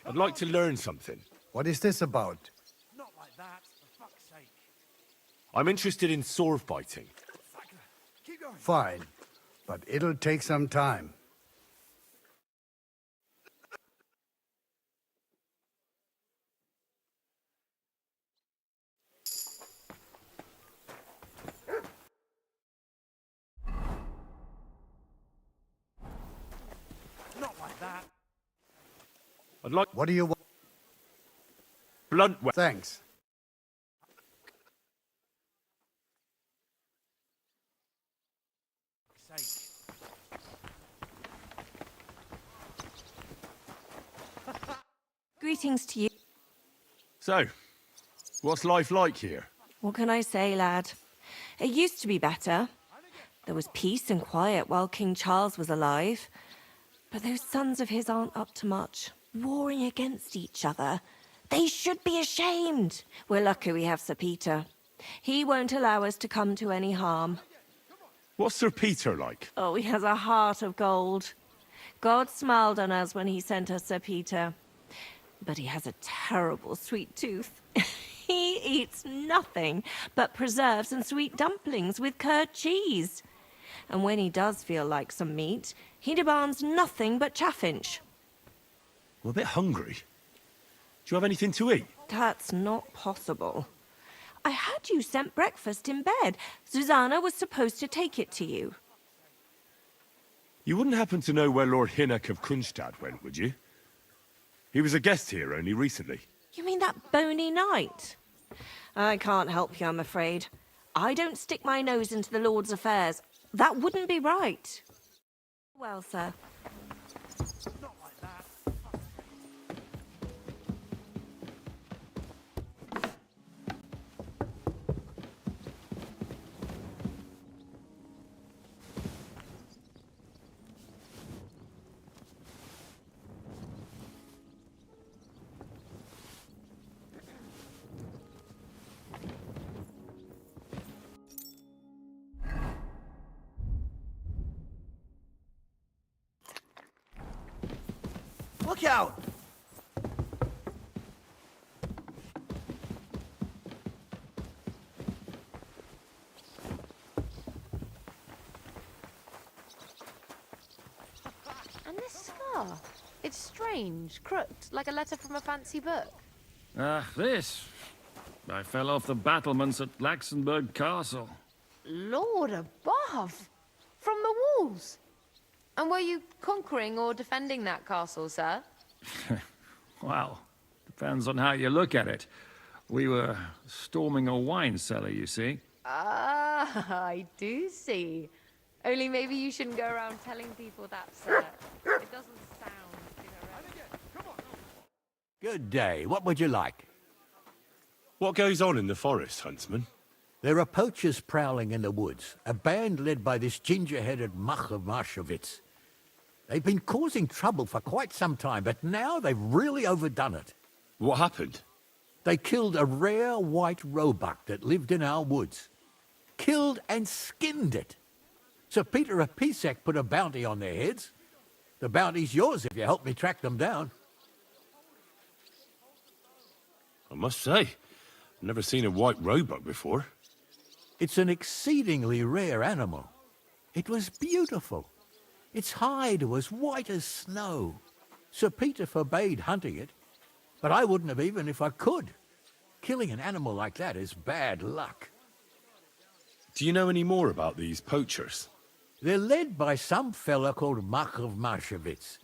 I'd like to learn something. What is this about? Not like that, for fuck's sake. I'm interested in sword fighting. Keep going. Fine, but it'll take some time. Not like that. I'd like What do you want? blunt weapons. Thanks. Sake. Greetings to you. So, what's life like here? What can I say, lad? It used to be better. There was peace and quiet while King Charles was alive. But those sons of his aren't up to much. Warring against each other. They should be ashamed. We're lucky we have Sir Peter. He won't allow us to come to any harm. What's Sir Peter like? Oh, he has a heart of gold. God smiled on us when he sent us Sir Peter. But he has a terrible sweet tooth. He eats nothing but preserves and sweet dumplings with curd cheese. And when he does feel like some meat, he demands nothing but chaffinch. I'm a bit hungry. Do you have anything to eat? That's not possible. I had you sent breakfast in bed. Susanna was supposed to take it to you. You wouldn't happen to know where Lord Hinnock of Kronstadt went, would you? He was a guest here only recently. You mean that bony knight? I can't help you, I'm afraid. I don't stick my nose into the Lord's affairs. That wouldn't be right. Well, sir. Not like that. Look out! And this scar? It's strange, crooked, like a letter from a fancy book. Ah, this. I fell off the battlements at Laxenburg Castle. Lord above! From the walls! And were you conquering or defending that castle, sir? Well, depends on how you look at it. We were storming a wine cellar, you see. Ah, I do see. Only maybe you shouldn't go around telling people that, sir. It doesn't Good day. What would you like? What goes on in the forest, Huntsman? There are poachers prowling in the woods, a band led by this ginger-headed muck of Marshowitz. They've been causing trouble for quite some time, but now they've really overdone it. What happened? They killed a rare white roebuck that lived in our woods. Killed and skinned it. Sir Peter of Pisek put a bounty on their heads. The bounty's yours if you help me track them down. I must say, I've never seen a white roebuck before. It's an exceedingly rare animal. It was beautiful. Its hide was white as snow. Sir Peter forbade hunting it, but I wouldn't have even if I could. Killing an animal like that is bad luck. Do you know any more about these poachers? They're led by some fella called Mark of Marshowitz,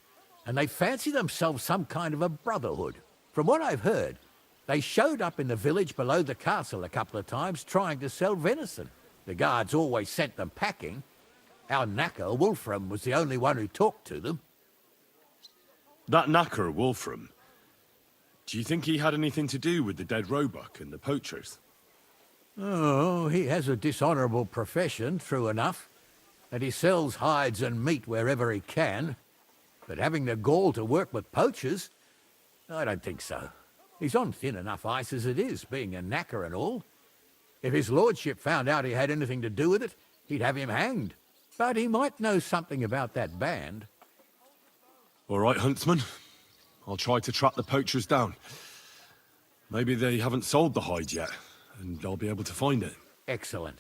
and they fancy themselves some kind of a brotherhood. From what I've heard, they showed up in the village below the castle a couple of times trying to sell venison. The guards always sent them packing. Our knacker, Wolfram, was the only one who talked to them. That knacker, Wolfram, do you think he had anything to do with the dead roebuck and the poachers? Oh, he has a dishonourable profession, true enough, and he sells hides and meat wherever he can. But having the gall to work with poachers, I don't think so. He's on thin enough ice as it is, being a knacker and all. If his lordship found out he had anything to do with it, he'd have him hanged. But he might know something about that band. All right, Huntsman. I'll try to track the poachers down. Maybe they haven't sold the hide yet, and I'll be able to find it. Excellent.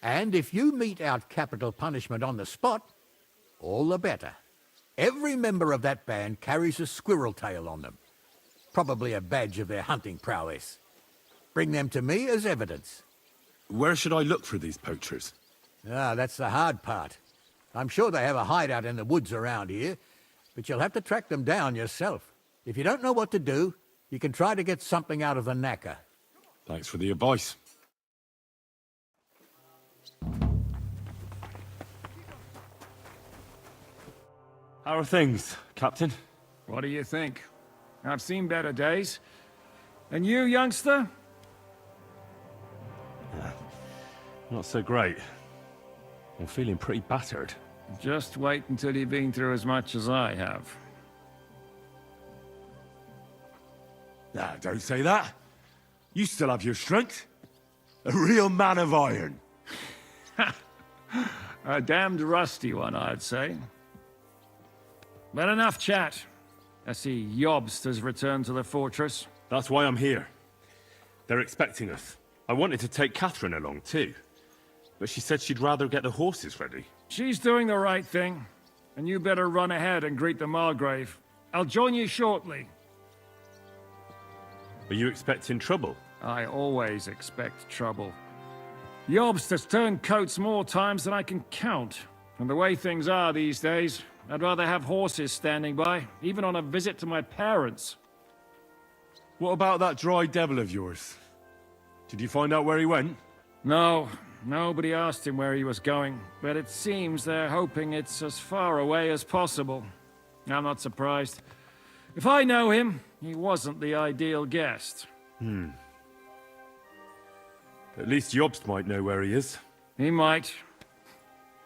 And if you mete out capital punishment on the spot, all the better. Every member of that band carries a squirrel tail on them. Probably a badge of their hunting prowess. Bring them to me as evidence. Where should I look for these poachers? Ah, that's the hard part. I'm sure they have a hideout in the woods around here, but you'll have to track them down yourself. If you don't know what to do, you can try to get something out of the knacker. Thanks for the advice. How are things, Captain? What do you think? I've seen better days. And you, youngster? Not so great. I'm feeling pretty battered. Just wait until you've been through as much as I have. Nah, don't say that. You still have your strength. A real man of iron. A damned rusty one, I'd say. But enough chat. I see Jobst has returned to the fortress. That's why I'm here. They're expecting us. I wanted to take Catherine along too, but she said she'd rather get the horses ready. She's doing the right thing, and you better run ahead and greet the Margrave. I'll join you shortly. Are you expecting trouble? I always expect trouble. Jobst has turned coats more times than I can count. And the way things are these days, I'd rather have horses standing by, even on a visit to my parents. What about that dry devil of yours? Did you find out where he went? No, nobody asked him where he was going, but it seems they're hoping it's as far away as possible. I'm not surprised. If I know him, he wasn't the ideal guest. At least Jobst might know where he is. He might.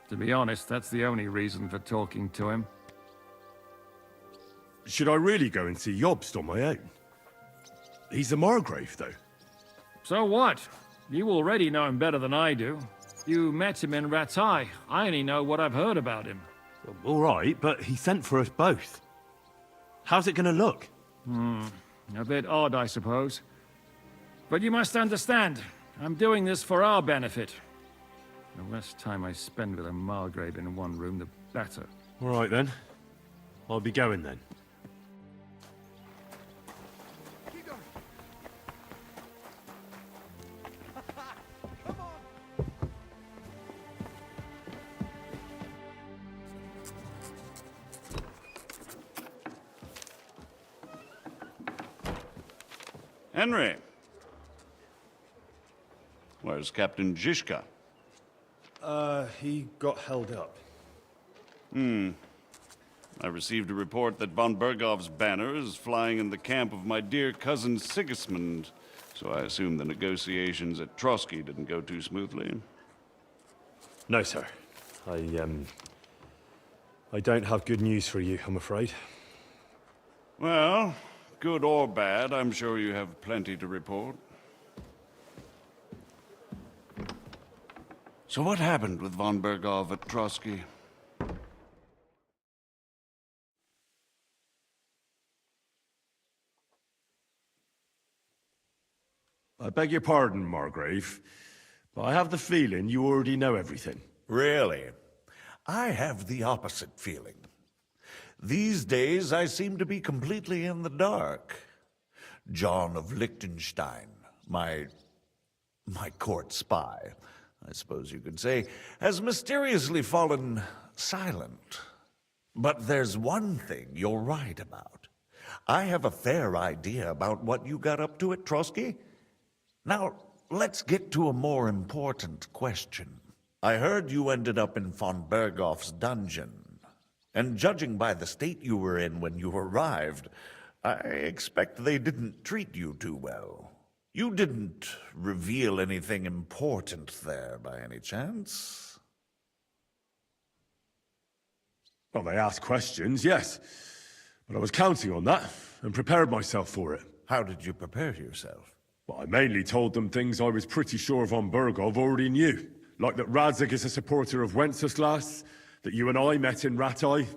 To be honest, that's the only reason for talking to him. Should I really go and see Jobst on my own? He's a Margrave, though. So what? You already know him better than I do. You met him in Rattay. I only know what I've heard about him. All right, but he sent for us both. How's it gonna look? A bit odd, I suppose. But you must understand, I'm doing this for our benefit. The less time I spend with a Margrave in one room, the better. All right, then. I'll be going, then. Henry. Where's Captain Zizka? He got held up. I I received a report that von Bergov's banner is flying in the camp of my dear cousin Sigismund, so I assume the negotiations at Trotsky didn't go too smoothly. No, sir. I don't have good news for you, I'm afraid. Well, good or bad, I'm sure you have plenty to report. So what happened with von Bergov at Trotsky? I beg your pardon, Margrave, but I have the feeling you already know everything. Really? I have the opposite feeling. These days, I seem to be completely in the dark. John of Liechtenstein, my court spy, I suppose you could say, has mysteriously fallen silent. But there's one thing you're right about. I have a fair idea about what you got up to at Trotsky. Now, let's get to a more important question. I heard you ended up in von Bergov's dungeon. And judging by the state you were in when you arrived, I expect they didn't treat you too well. You didn't reveal anything important there by any chance? Well, they asked questions, yes. But I was counting on that, and prepared myself for it. How did you prepare yourself? Well, I mainly told them things I was pretty sure von Bergov already knew. Like that Radzig is a supporter of Wenceslas, that you and I met in Ratai.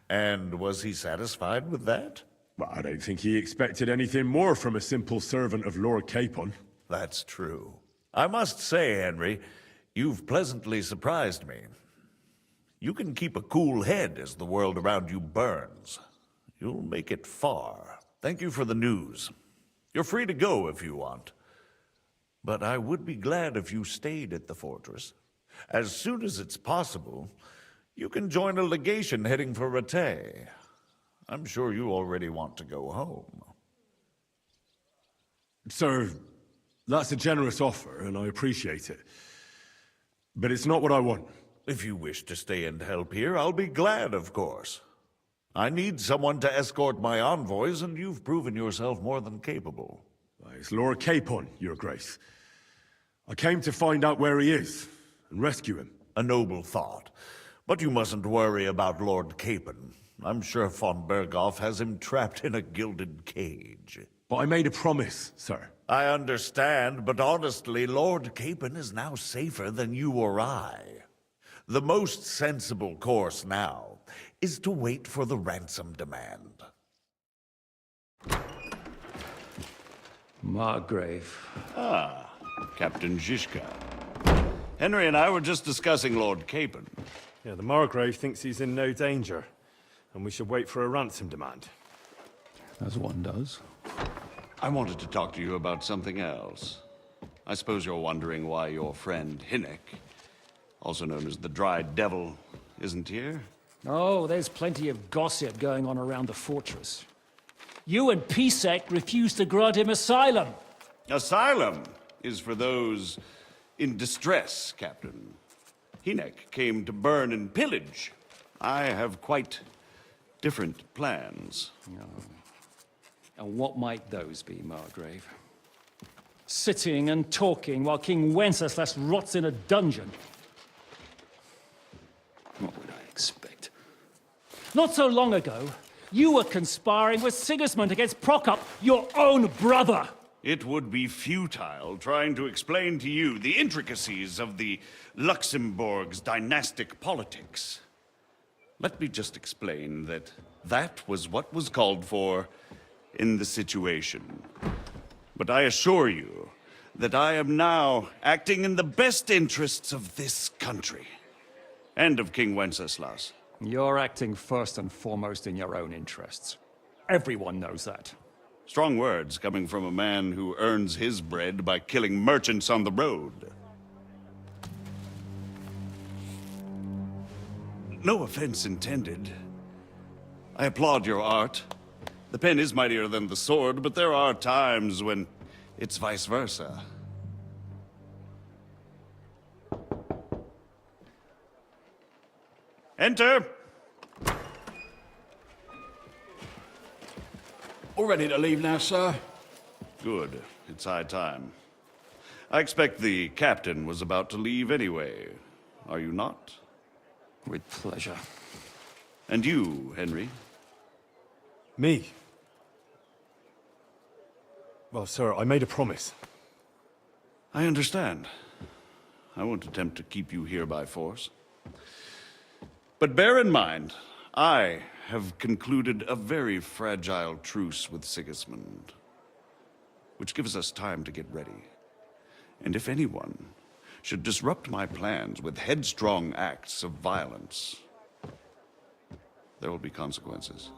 And was he satisfied with that? Well, I don't think he expected anything more from a simple servant of Lord Capon. That's true. I must say, Henry, you've pleasantly surprised me. You can keep a cool head as the world around you burns. You'll make it far. Thank you for the news. You're free to go if you want. But I would be glad if you stayed at the fortress. As soon as it's possible, you can join a legation heading for Rattay. I'm sure you already want to go home. Sir, that's a generous offer, and I appreciate it. But it's not what I want. If you wish to stay and help here, I'll be glad, of course. I need someone to escort my envoys, and you've proven yourself more than capable. It's Lord Capon, Your Grace. I came to find out where he is, and rescue him. A noble thought. But you mustn't worry about Lord Capon. I'm sure von Bergov has him trapped in a gilded cage. But I made a promise, sir. I understand, but honestly, Lord Capon is now safer than you or I. The most sensible course now is to wait for the ransom demand. Margrave. Ah, Captain Zizka. Henry and I were just discussing Lord Capon. Yeah, the Margrave thinks he's in no danger, and we should wait for a ransom demand. As one does. I wanted to talk to you about something else. I suppose you're wondering why your friend Hinnek, also known as the Dried Devil, isn't here? Oh, there's plenty of gossip going on around the fortress. You and Pisek refused to grant him asylum. Asylum is for those in distress, Captain. Hinnek came to burn and pillage. I have quite different plans. Oh. And what might those be, Margrave? Sitting and talking while King Wenceslas rots in a dungeon. What would I expect? Not so long ago, you were conspiring with Sigismund against Prokop, your own brother. It would be futile trying to explain to you the intricacies of the Luxembourg's dynastic politics. Let me just explain that that was what was called for in the situation. But I assure you that I am now acting in the best interests of this country and of King Wenceslas. You're acting first and foremost in your own interests. Everyone knows that. Strong words coming from a man who earns his bread by killing merchants on the road. No offense intended. I applaud your art. The pen is mightier than the sword, but there are times when it's vice versa. Enter! All ready to leave now, sir? Good. It's high time. I expect the captain was about to leave anyway. Are you not? With pleasure. And you, Henry? Me? Well, sir, I made a promise. I understand. I won't attempt to keep you here by force. But bear in mind, I have concluded a very fragile truce with Sigismund, which gives us time to get ready. And if anyone should disrupt my plans with headstrong acts of violence, there will be consequences.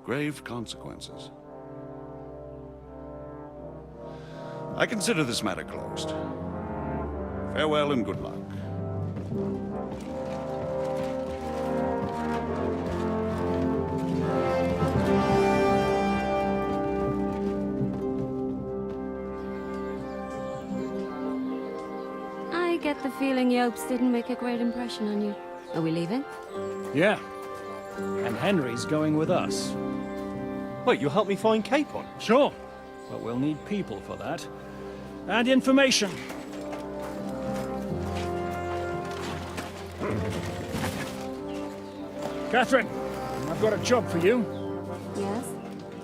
Grave consequences. I consider this matter closed. Farewell and good luck. I get the feeling Yopes didn't make a great impression on you. Are we leaving? Yeah. And Henry's going with us. Wait, you'll help me find Capon? Sure. But we'll need people for that. And information. Catherine, I've got a job for you. Yes?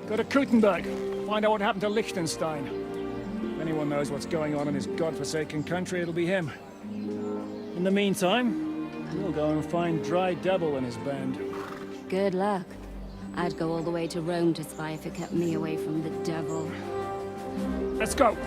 Go to Kuttenberg. Find out what happened to Liechtenstein. If anyone knows what's going on in his godforsaken country, it'll be him. In the meantime, we'll go and find Dry Devil and his band. Good luck. I'd go all the way to Rome to spy if it kept me away from the devil. Let's go.